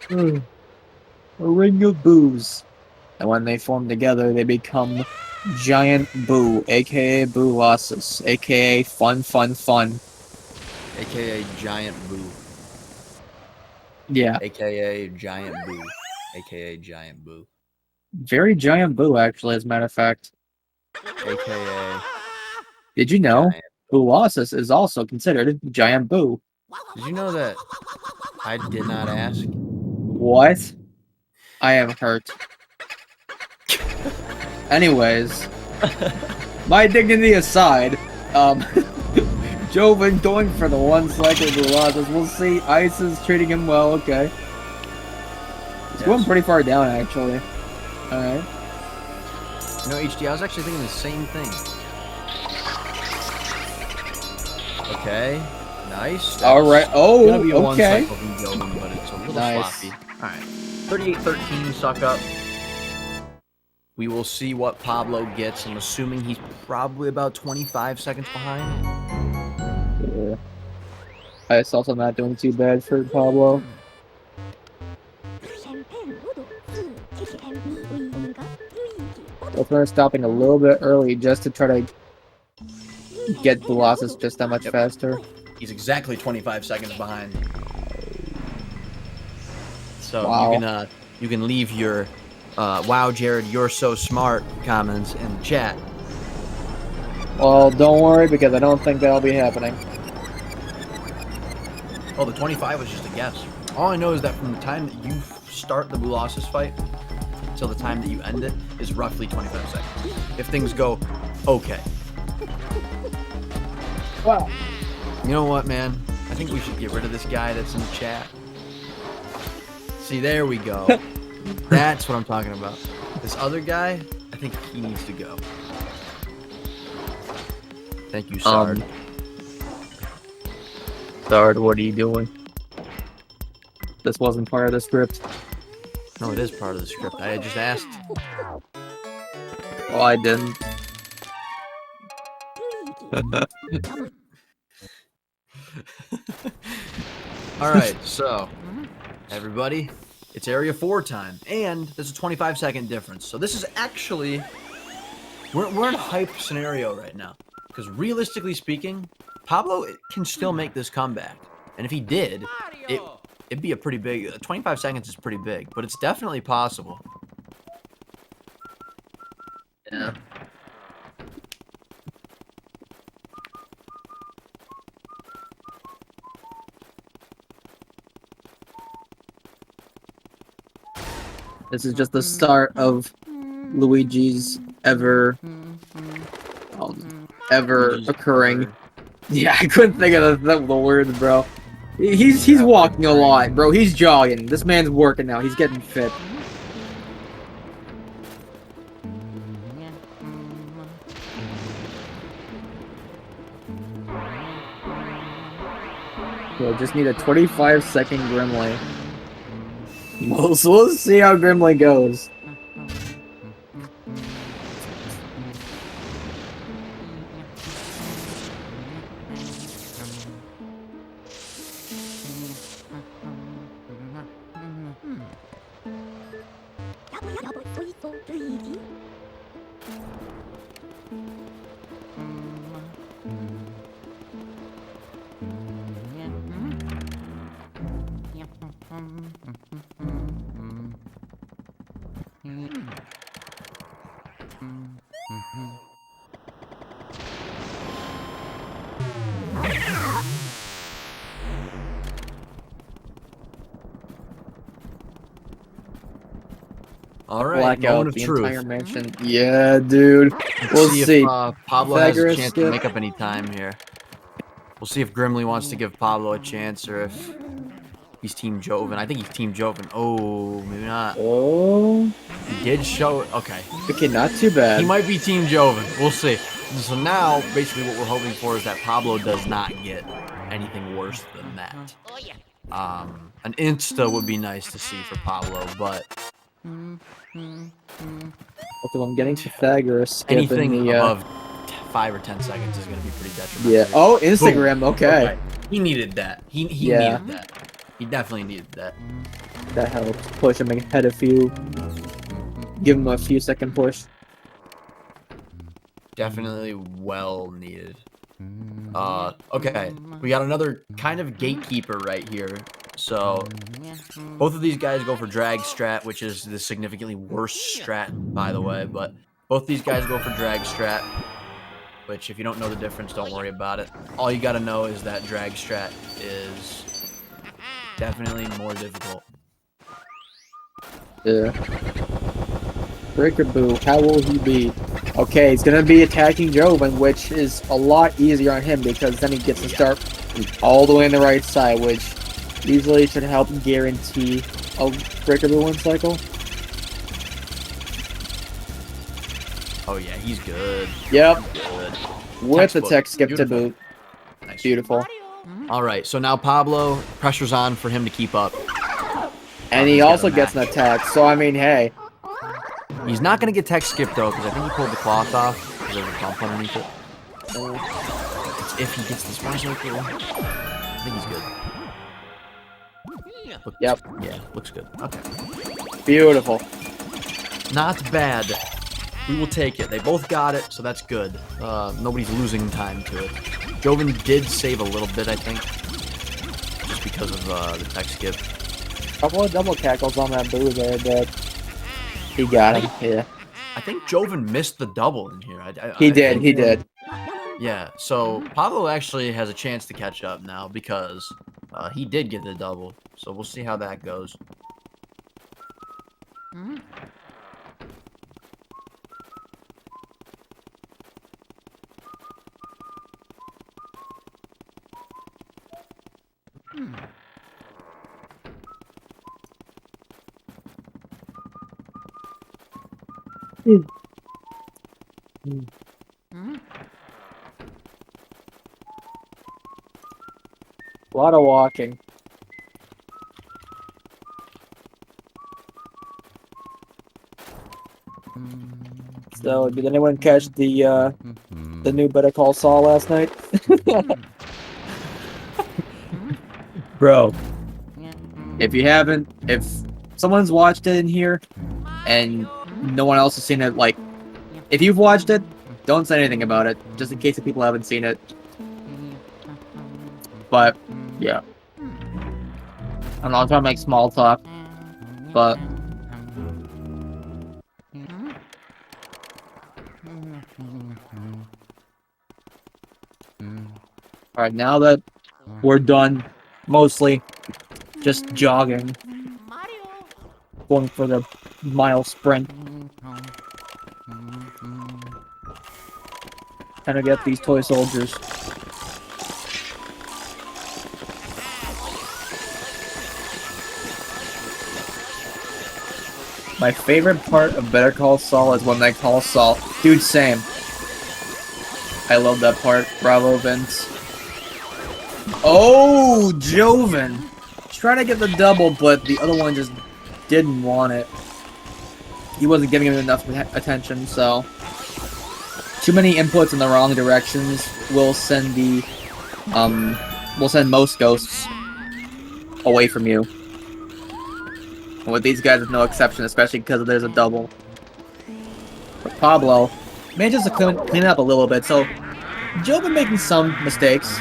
A: A ring of boos. And when they form together, they become Giant Boo, aka Boolossus, aka Fun Fun Fun.
B: AKA Giant Boo.
A: Yeah,
B: AKA Giant Boo. AKA Giant Boo.
A: very Giant Boo, actually, as a matter of fact.
B: AKA
A: Did you know
B: Giant.
A: Boolossus is also considered Giant Boo?
B: Did you know that I did not ask?
A: What? I am hurt. Anyways, my dignity aside, Jovin going for the one cycle Boolossus. We'll see. Ice is treating him well, okay. He's going pretty far down, actually. Alright.
B: You know, HD, I was actually thinking the same thing. Okay, nice.
A: Alright, oh,
B: Gonna be a one
A: okay.
B: cycle from Jovin, but it's a little
A: Nice.
B: sloppy. Alright, 38-13, suck up. We will see what Pablo gets. I'm assuming he's probably about 25 seconds behind.
A: Yeah. Ice also not doing too bad for Pablo. Both runners stopping a little bit early just to try to get Boolossus just that much faster.
B: He's exactly 25 seconds behind. So
A: Wow.
B: you can leave your "Wow, Jared, you're so smart" comments in the chat.
A: Well, don't worry, because I don't think that'll be happening.
B: Oh, the 25 was just a guess. All I know is that from the time that you start the Boolossus fight till the time that you end it is roughly 25 seconds. If things go okay.
A: Wow.
B: You know what, man? I think we should get rid of this guy that's in the chat. See, there we go. That's what I'm talking about. This other guy, I think he needs to go. Thank you, Sard.
A: Sard, what are you doing? This wasn't part of the script.
B: No, it is part of the script. I had just asked.
A: Oh, I didn't.
B: Alright, so, everybody, it's Area 4 time, and there's a 25-second difference. So this is actually, we're in a hype scenario right now. Because realistically speaking, Pablo can still make this comeback. And if he did, it'd be a pretty big, 25 seconds is pretty big, but it's definitely possible.
A: Yeah. This is just the start of Luigi's ever ever
B: Luigi's
A: occurring.
B: bird.
A: Yeah, I couldn't think of the words, bro. He's walking a lot, bro. He's jogging. This man's working now. He's getting fit. So I just need a 25-second Grimly. We'll see how Grimly goes.
B: All right,
A: Black
B: moment
A: out
B: of
A: the
B: truth.
A: entire mansion. Yeah, dude. We'll
B: see
A: see.
B: if Pablo has a
A: Pythagoras
B: chance
A: skip.
B: to make up any time here. We'll see if Grimly wants to give Pablo a chance or if he's Team Jovin. I think he's Team Jovin. Oh, maybe not.
A: Oh.
B: He did show it. Okay.
A: Okay, not too bad.
B: He might be Team Jovin. We'll see. So now, basically what we're hoping for is that Pablo does not get anything worse than that. An Insta would be nice to see for Pablo, but
A: Okay, I'm getting Pythagoras skip
B: anything
A: in the,
B: above 5 or 10 seconds is going to be pretty detrimental.
A: Yeah. Oh, Instagram. Okay.
B: He needed that. He
A: Yeah.
B: needed that. He definitely needed that.
A: That helps push him ahead a few. Give him a few second push.
B: Definitely well needed. Okay. We got another kind of gatekeeper right here. So, both of these guys go for drag strat, which is the significantly worse strat, by the way. But both these guys go for drag strat, which if you don't know the difference, don't worry about it. All you gotta know is that drag strat is definitely more difficult.
A: Yeah. Breakaboo, how will he be? Okay, he's gonna be attacking Jovin, which is a lot easier on him because then he gets to start all the way on the right side, which usually should help guarantee a Breakaboo win cycle.
B: Oh yeah, he's good.
A: Yep,
B: Good.
A: with the
B: Textbook.
A: tech skip to
B: Beautiful.
A: boot.
B: Nice.
A: Beautiful.
B: All right, so now Pablo, pressure's on for him to keep up.
A: And he also gets an attack, so I mean, hey.
B: He's not going to get tech skip, though, because I think he pulled the cloth off. Because there's a bump underneath it. It's if he gets the smash right there. I think he's good.
A: Yep.
B: Yeah, looks good. Okay.
A: Beautiful.
B: Not bad. We will take it. They both got it, so that's good. Nobody's losing time to it. Jovin did save a little bit, I think. Just because of the tech skip.
A: Couple of double tackles on that boo there, but he got him. Yeah.
B: I think Jovin missed the double in here.
A: He did. He did.
B: Yeah, so Pablo actually has a chance to catch up now because he did get the double. So we'll see how that goes.
A: A lot of walking. So, did anyone catch the new Better Call Saul last night? Bro, if you haven't, if someone's watched it in here and no one else has seen it, like, if you've watched it, don't say anything about it, just in case the people haven't seen it. But, yeah. I'm not trying to make small talk, but... Alright, now that we're done, mostly just jogging, going for the mile sprint. Trying to get these toy soldiers. My favorite part of Better Call Saul is when they call Saul. Dude, same. I love that part. Bravo, Vince. Oh, Jovin! He's trying to get the double, but the other one just didn't want it. He wasn't giving him enough attention, so... Too many inputs in the wrong directions will send the... will send most ghosts away from you. And with these guys, there's no exception, especially because there's a double. But Pablo manages to clean it up a little bit, so Joe been making some mistakes.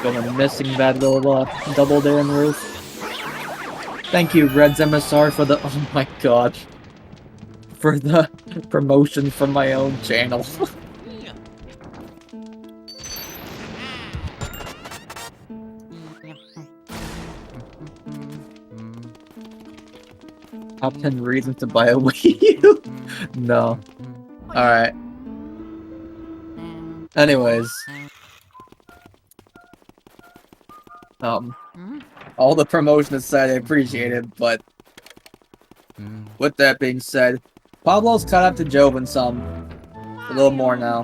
A: Going missing that little double there in the roof. Thank you, Red's MSR, for the oh my god, for the promotion from my own channel. Top 10 reasons to buy a Wii U? No. Alright. Anyways. All the promotion aside, I appreciate it, but with that being said, Pablo's caught up to Jovin some. A little more now.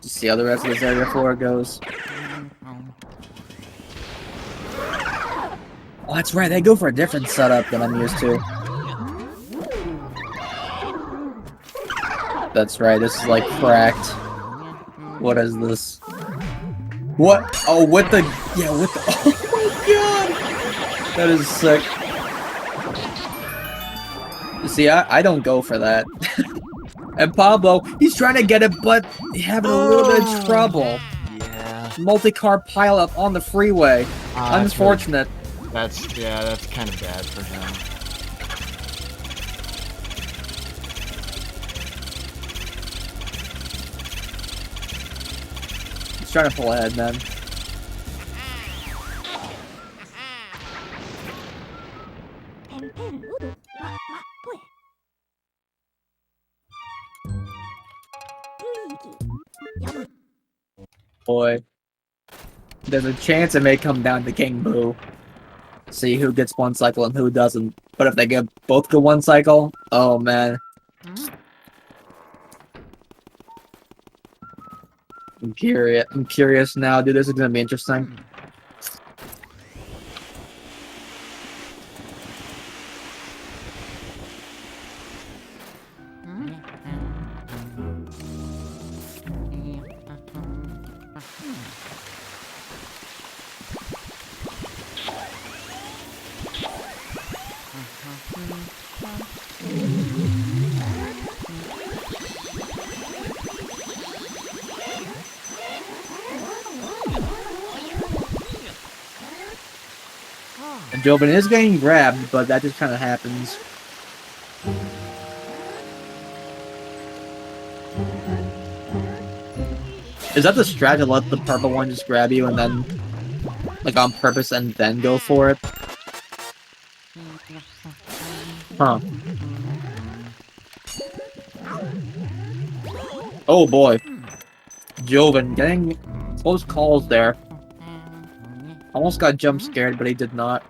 A: Just see how the rest of this area 4 goes. Oh, that's right, they go for a different setup than I'm used to. That's right, this is like cracked. What is this? What? Oh, with the... Yeah, with the... Oh my god! That is sick. You see, I don't go for that. And Pablo, he's trying to get it, but having a little bit of trouble.
B: Yeah.
A: Multi-car pileup on the freeway. Unfortunate.
B: That's kind of bad for him.
A: He's trying to pull ahead, man. Boy. There's a chance it may come down to King Boo. See who gets one cycle and who doesn't. But if they both get one cycle, oh man. I'm curious now, dude. This is gonna be interesting. And Jovin is getting grabbed, but that just kind of happens. Is that the strat to let the purple one just grab you and then, like, on purpose and then go for it? Huh. Oh boy. Jovin getting close calls there. Almost got jump scared, but he did not.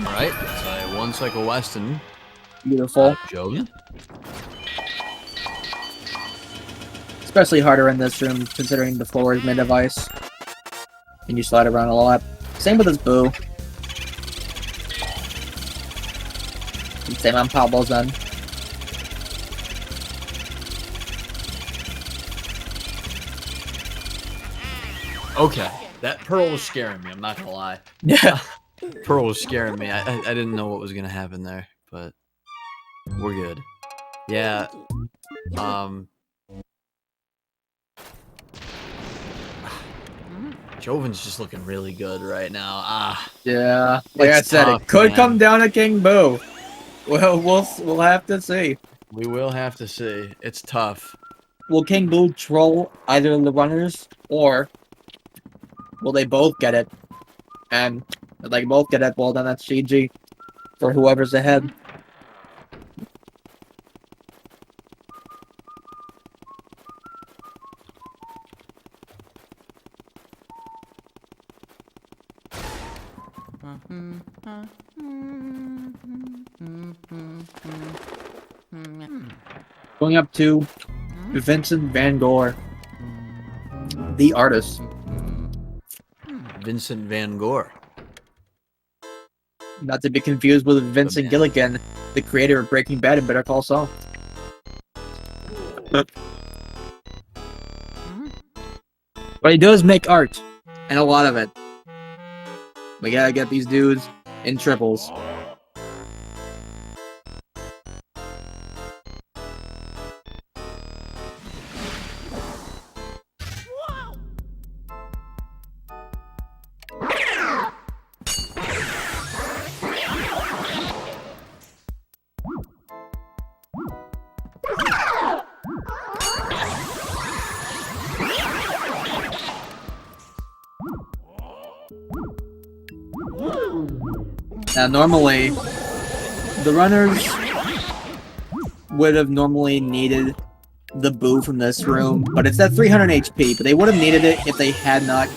B: Alright, so I one cycle Weston.
A: Beautiful.
B: Jovin.
A: Especially harder in this room, considering the floor is made of ice. And you slide around a lot. Same with his Boo. And same on Pablo's end.
B: Okay, that Pearl was scaring me, I'm not gonna lie.
A: Yeah.
B: Pearl was scaring me. I didn't know what was gonna happen there, but we're good. Yeah. Jovin's just looking really good right now.
A: Yeah, like I
B: It's
A: said,
B: tough,
A: it could come
B: man.
A: down to King Boo. Well, we'll have to see.
B: We will have to see. It's tough.
A: Will King Boo troll either of the runners, or will they both get it? And if they both get it, well then that's GG for whoever's ahead. Going up to Vincent Van Gogh, the artist.
B: Vincent Van Gogh.
A: Not to be confused with Vincent Gilligan, the creator of Breaking Bad and Better Call Saul. But he does make art, and a lot of it. We gotta get these dudes in triples. Now, normally, the runners would have normally needed the boo from this room, but it's at 300 HP, but they would have needed it if they had not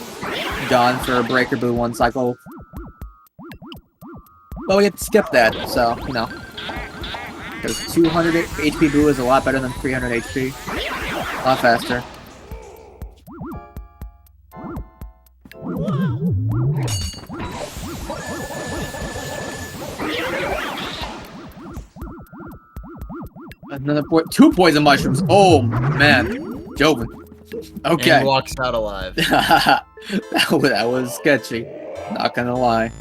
A: gone for a breaker boo one cycle. But we get to skip that, so, you know. Because 200 HP boo is a lot better than 300 HP. A lot faster. Another 2 poison mushrooms. Oh man, Jovin. Okay.
B: And walks out alive.
A: that was sketchy. Not gonna lie.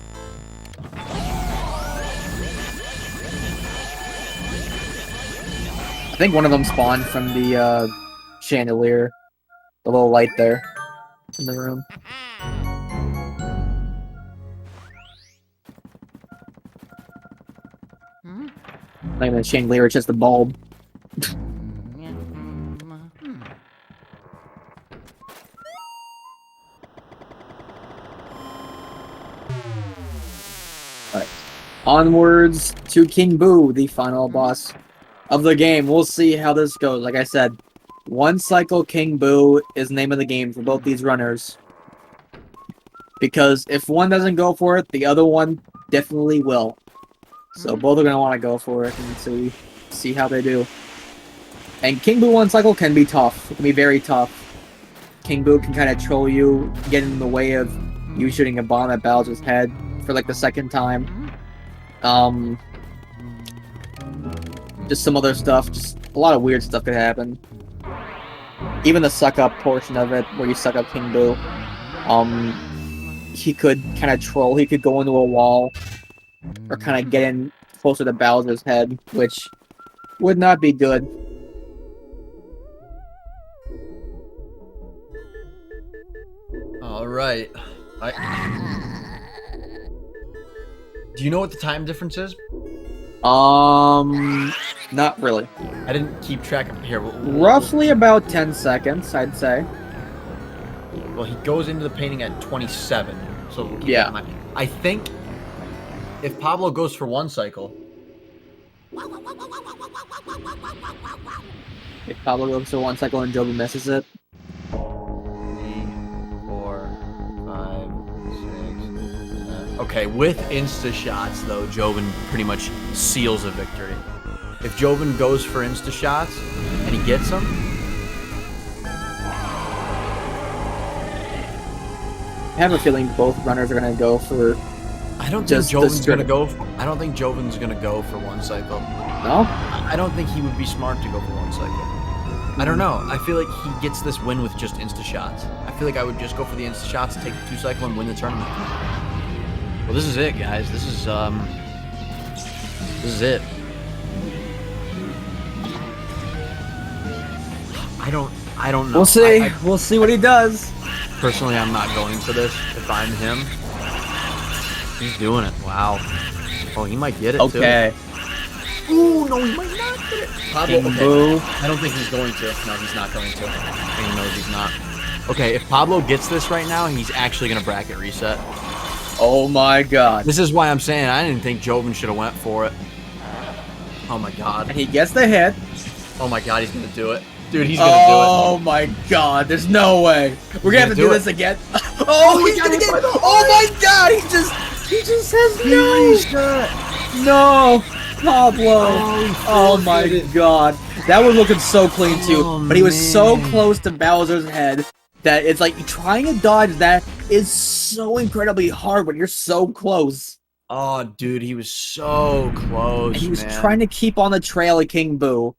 A: I think one of them spawned from the chandelier, the little light there in the room. Not even a chandelier, it's just a bulb. Alright. Onwards to King Boo, the final boss of the game. We'll see how this goes. Like I said, one cycle King Boo is the name of the game for both these runners. Because if one doesn't go for it, the other one definitely will. So both are going to want to go for it and see how they do. And King Boo one cycle can be tough. It can be very tough. King Boo can kind of troll you, get in the way of you shooting a bomb at Bowser's head for like the second time. Just some other stuff. Just a lot of weird stuff could happen. Even the suck up portion of it, where you suck up King Boo. He could kind of troll. He could go into a wall. Or kind of get in closer to Bowser's head, which would not be good.
B: Alright. Do you know what the time difference is?
A: Not really.
B: I didn't keep track of here.
A: Roughly about 10 seconds, I'd say.
B: Well, he goes into the painting at 27. So we'll keep that in mind. I think if Pablo goes for one cycle.
A: If Pablo goes for one cycle and Jovin misses it.
B: 3, 4, 5, 6, 7. Okay, with insta shots though, Jovin pretty much seals a victory. If Jovin goes for insta shots and he gets them,
A: I have a feeling both runners are gonna go for.
B: I don't think Jovin's gonna go. I don't think Jovin's gonna go for one cycle.
A: No?
B: I don't think he would be smart to go for one cycle. I don't know. I feel like he gets this win with just insta shots. I feel like I would just go for the insta shots, take the 2 cycle, and win the tournament. Well, this is it, guys. This is it. I don't know.
A: We'll see. We'll see what he does.
B: Personally, I'm not going for this. If I'm him, he's doing it. Wow. Oh, he might get it
A: Okay.
B: too. Ooh, no, he might not get it. Pablo,
A: King Boo.
B: I don't think he's going to. No, he's not going to. He knows he's not. Okay, if Pablo gets this right now, he's actually going to bracket reset.
A: Oh my god.
B: This is why I'm saying I didn't think Jovin should have went for it. Oh my god.
A: And he gets the hit.
B: Oh my god, he's going to do it. Dude, he's going to do it.
A: Oh my god, there's no way. We're gonna have to do this again. Oh, he's gonna get. Oh my god, he just says no. No, Pablo. Oh my god. That was looking so clean too. But he was so close to Bowser's head that it's like trying to dodge that is so incredibly hard when you're so close.
B: Oh, dude, he was so close.
A: And he was trying to keep on the trail of King Boo.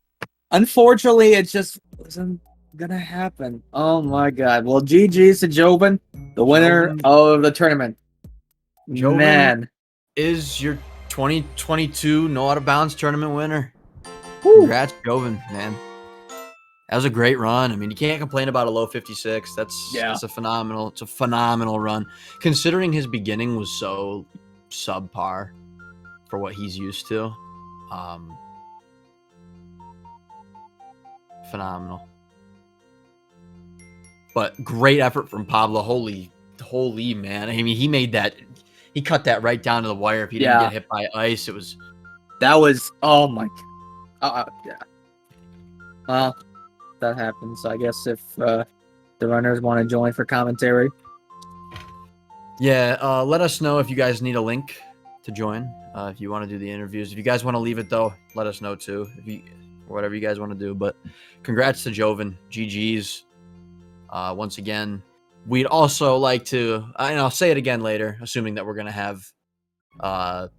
A: Unfortunately, it just wasn't gonna happen. Oh my god. Well, GG's to Jovin, the winner of the tournament.
B: Jovin
A: Man.
B: is your 2022 No Out of Bounds tournament winner.
A: Woo.
B: Congrats, Jovin, man. That was a great run. I mean, you can't complain about a low 56. That's a phenomenal run. Considering his beginning was so subpar for what he's used to. Phenomenal. But great effort from Pablo. Holy man. I mean, he cut that right down to the wire. If he didn't get hit by ice,
A: that was, oh my god. Yeah. Well, that happens. I guess if the runners want to join for commentary.
B: Yeah, let us know if you guys need a link to join. If you want to do the interviews. If you guys want to leave it, though, let us know, too. Whatever you guys want to do. But congrats to Jovin. GG's. Once again, we'd also like to, and I'll say it again later, assuming that we're going to have a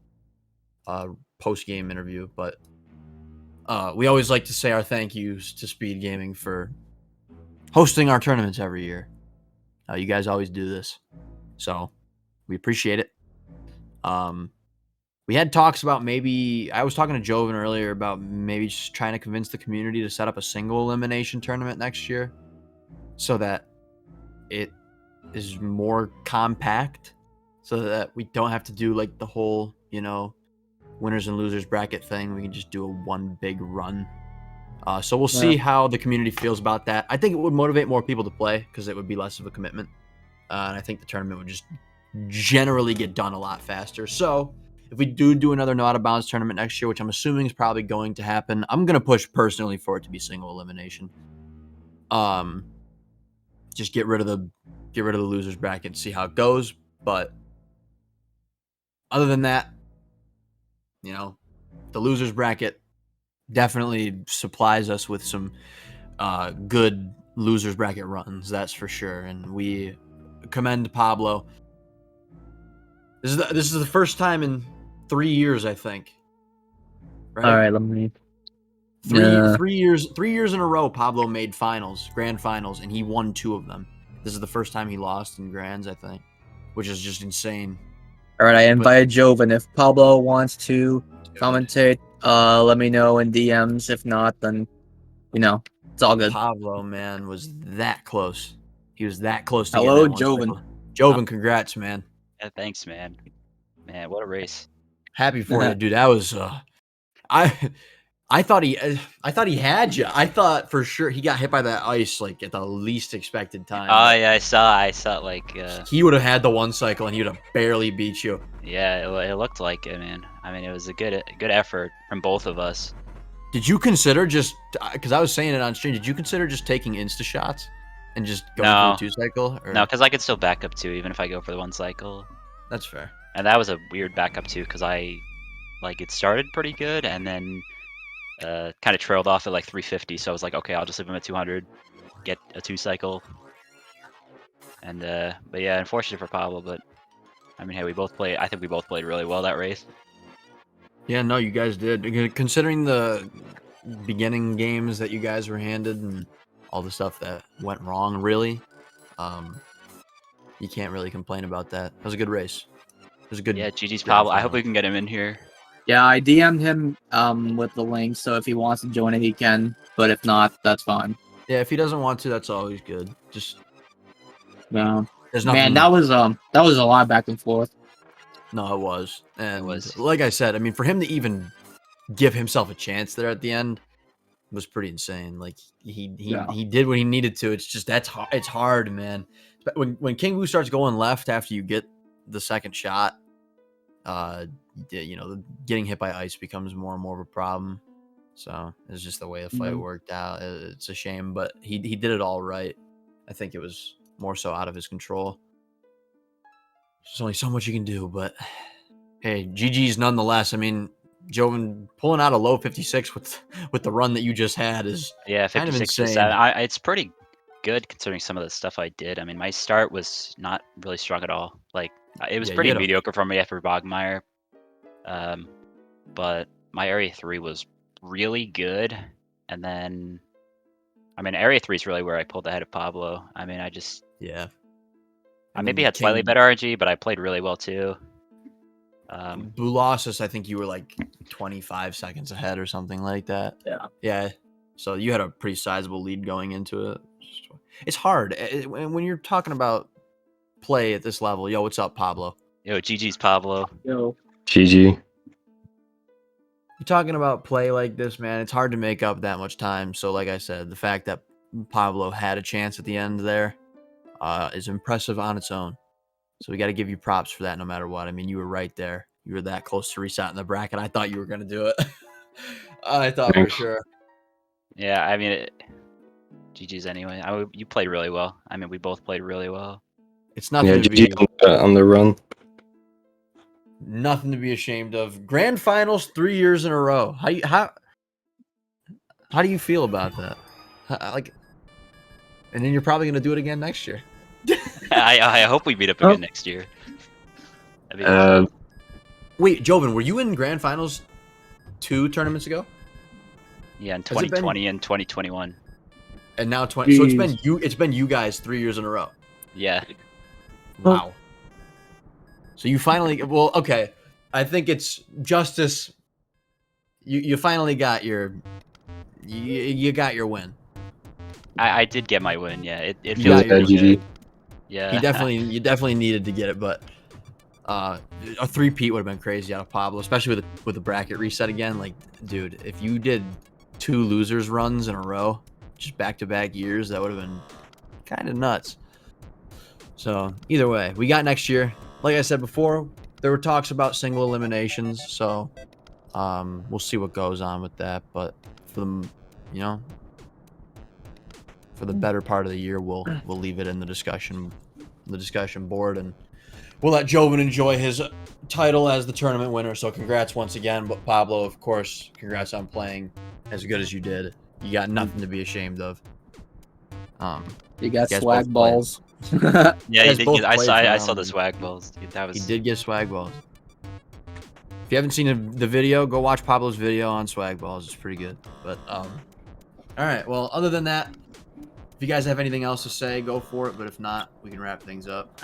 B: post-game interview, but we always like to say our thank yous to SpeedGaming for hosting our tournaments every year. You guys always do this, so we appreciate it. We had talks about maybe, I was talking to Jovin earlier about maybe just trying to convince the community to set up a single elimination tournament next year so that it is more compact, so that we don't have to do like the whole, winners and losers bracket thing. We can just do a one big run. So we'll see how the community feels about that. I think it would motivate more people to play because it would be less of a commitment. And I think the tournament would just generally get done a lot faster. So if we do another No Out of Bounds tournament next year, which I'm assuming is probably going to happen, I'm going to push personally for it to be single elimination. Just get rid of the losers bracket and see how it goes. But other than that, the losers bracket definitely supplies us with some good losers bracket runs, that's for sure. And we commend Pablo. This is the first time in 3 years, I think. Right?
A: All right, let me.
B: Three years in a row, Pablo made grand finals, and he won 2 of them. This is the first time he lost in grands, I think, which is just insane.
A: All right, I invited Jovin. If Pablo wants to commentate, let me know in DMs. If not, then it's all good.
B: Pablo, man, was that close. He was that close to
A: Hello,
B: getting that
A: Jovin.
B: one. Jovin, congrats, man.
C: Yeah, thanks, man. Man, what a race.
B: Happy for you, dude. That was I thought he had you. I thought for sure he got hit by that ice like at the least expected time.
C: Oh yeah, I saw like
B: he would have had the one cycle and he would have barely beat you.
C: Yeah, it looked like it, man. I mean, it was a good effort from both of us.
B: Did you consider just, because I was saying it on stream, did you consider just taking insta shots and just going for the 2 cycle? Or?
C: No, because I could still back up 2 even if I go for the 1 cycle.
B: That's fair.
C: And that was a weird backup too, because it started pretty good and then kind of trailed off at like 350. So I was like, okay, I'll just leave him at 200, get a 2 cycle. And but yeah, unfortunate for Pablo, but I mean, hey, I think we both played really well that race.
B: Yeah, no, you guys did. Considering the beginning games that you guys were handed and all the stuff that went wrong, really, you can't really complain about that. It was a good race. It was a good.
C: Yeah, GG's Pablo. I hope we can get him in here.
A: Yeah, I DM'd him with the link, so if he wants to join it, he can. But if not, that's fine.
B: Yeah, if he doesn't want to, that's always good. Just
A: No.
B: there's nothing.
A: Man, that was a lot back and forth.
B: No, it was. And
C: was.
B: like I said, I mean, for him to even give himself a chance there at the end was pretty insane. Like he did what he needed to. It's just it's hard, man. But when King Boo starts going left after you get the second shot, getting hit by ice becomes more and more of a problem. So it's just the way the fight worked out. It's a shame, but he did it all right. I think it was more so out of his control. There's only so much you can do, but hey, GG's nonetheless. I mean, Jovin pulling out a low 56 with the run that you just had is kind of
C: 56
B: insane.
C: it's pretty good considering some of the stuff I did. I mean, my start was not really strong at all. Like it was pretty mediocre for me after Bogmire. But my Area 3 was really good, and then I mean Area 3 is really where I pulled ahead of Pablo. I mean, I maybe had slightly better RNG, but I played really well too.
B: Bulosis, I think you were like 25 seconds ahead or something like that. Yeah. So you had a pretty sizable lead going into it. It's hard when you're talking about play at this level. Yo, what's up, Pablo?
C: Yo, GG's Pablo.
A: Yo.
D: GG.
B: You're talking about play like this, man. It's hard to make up that much time. So, like I said, the fact that Pablo had a chance at the end there is impressive on its own. So we got to give you props for that no matter what. I mean, you were right there. You were that close to resetting the bracket. I thought you were going to do it. I thought for sure.
C: Yeah, I mean, GG's anyway. You played really well. I mean, we both played really well.
B: It's nothing to be
D: on the run.
B: Nothing to be ashamed of. Grand finals 3 years in a row. How do you feel about that? And then you're probably going to do it again next year.
C: I hope we meet up again next year.
B: Wait, Jovin, were you in grand finals 2 tournaments ago?
C: Yeah, in 2020 and 2021.
B: And now 20. So it's been you guys 3 years in a row.
C: Yeah.
B: Wow. So you finally, well, okay. I think it's justice. You finally got your win.
C: I did get my win. Yeah, it
B: feels
C: pretty good. Yeah.
B: You definitely needed to get it, but a 3-peat would have been crazy out of Pablo, especially with the bracket reset again. Like, dude, if you did 2 losers runs in a row, just back-to-back years, that would have been kind of nuts. So either way, we got next year. Like I said before, there were talks about single eliminations, so we'll see what goes on with that. But for the better part of the year, we'll leave it in the discussion board, and we'll let Jovin enjoy his title as the tournament winner. So congrats once again. But Pablo, of course, congrats on playing as good as you did. You got nothing to be ashamed of.
A: You got swag balls.
C: Yeah, I saw the swag balls. Dude,
B: he did get swag balls. If you haven't seen the video, go watch Pablo's video on swag balls. It's pretty good. But all right. Well, other than that, if you guys have anything else to say, go for it. But if not, we can wrap things up.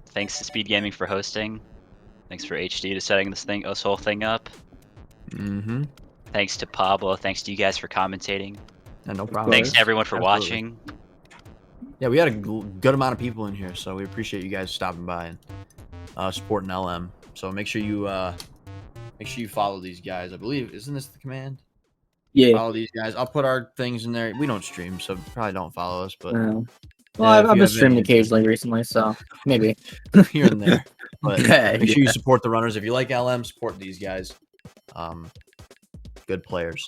C: Thanks to SpeedGaming for hosting. Thanks for HD to setting this whole thing up.
B: Mm-hmm.
C: Thanks to Pablo. Thanks to you guys for commentating.
B: No problem.
C: Thanks to everyone for watching.
B: Yeah, we had a good amount of people in here, so we appreciate you guys stopping by and supporting LM. So make sure you follow these guys. I believe, isn't this the command?
A: Yeah.
B: Follow these guys. I'll put our things in there. We don't stream, so probably don't follow us. But
A: well, I've been streaming occasionally recently, so maybe
B: here and there. But make sure you support the runners. If you like LM, support these guys. Good players,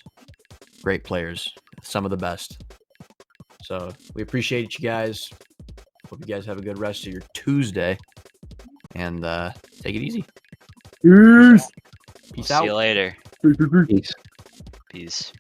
B: great players, some of the best. So we appreciate you guys. Hope you guys have a good rest of your Tuesday, and take it easy.
A: Peace.
B: Peace out.
C: See you later.
D: Peace.
C: Peace.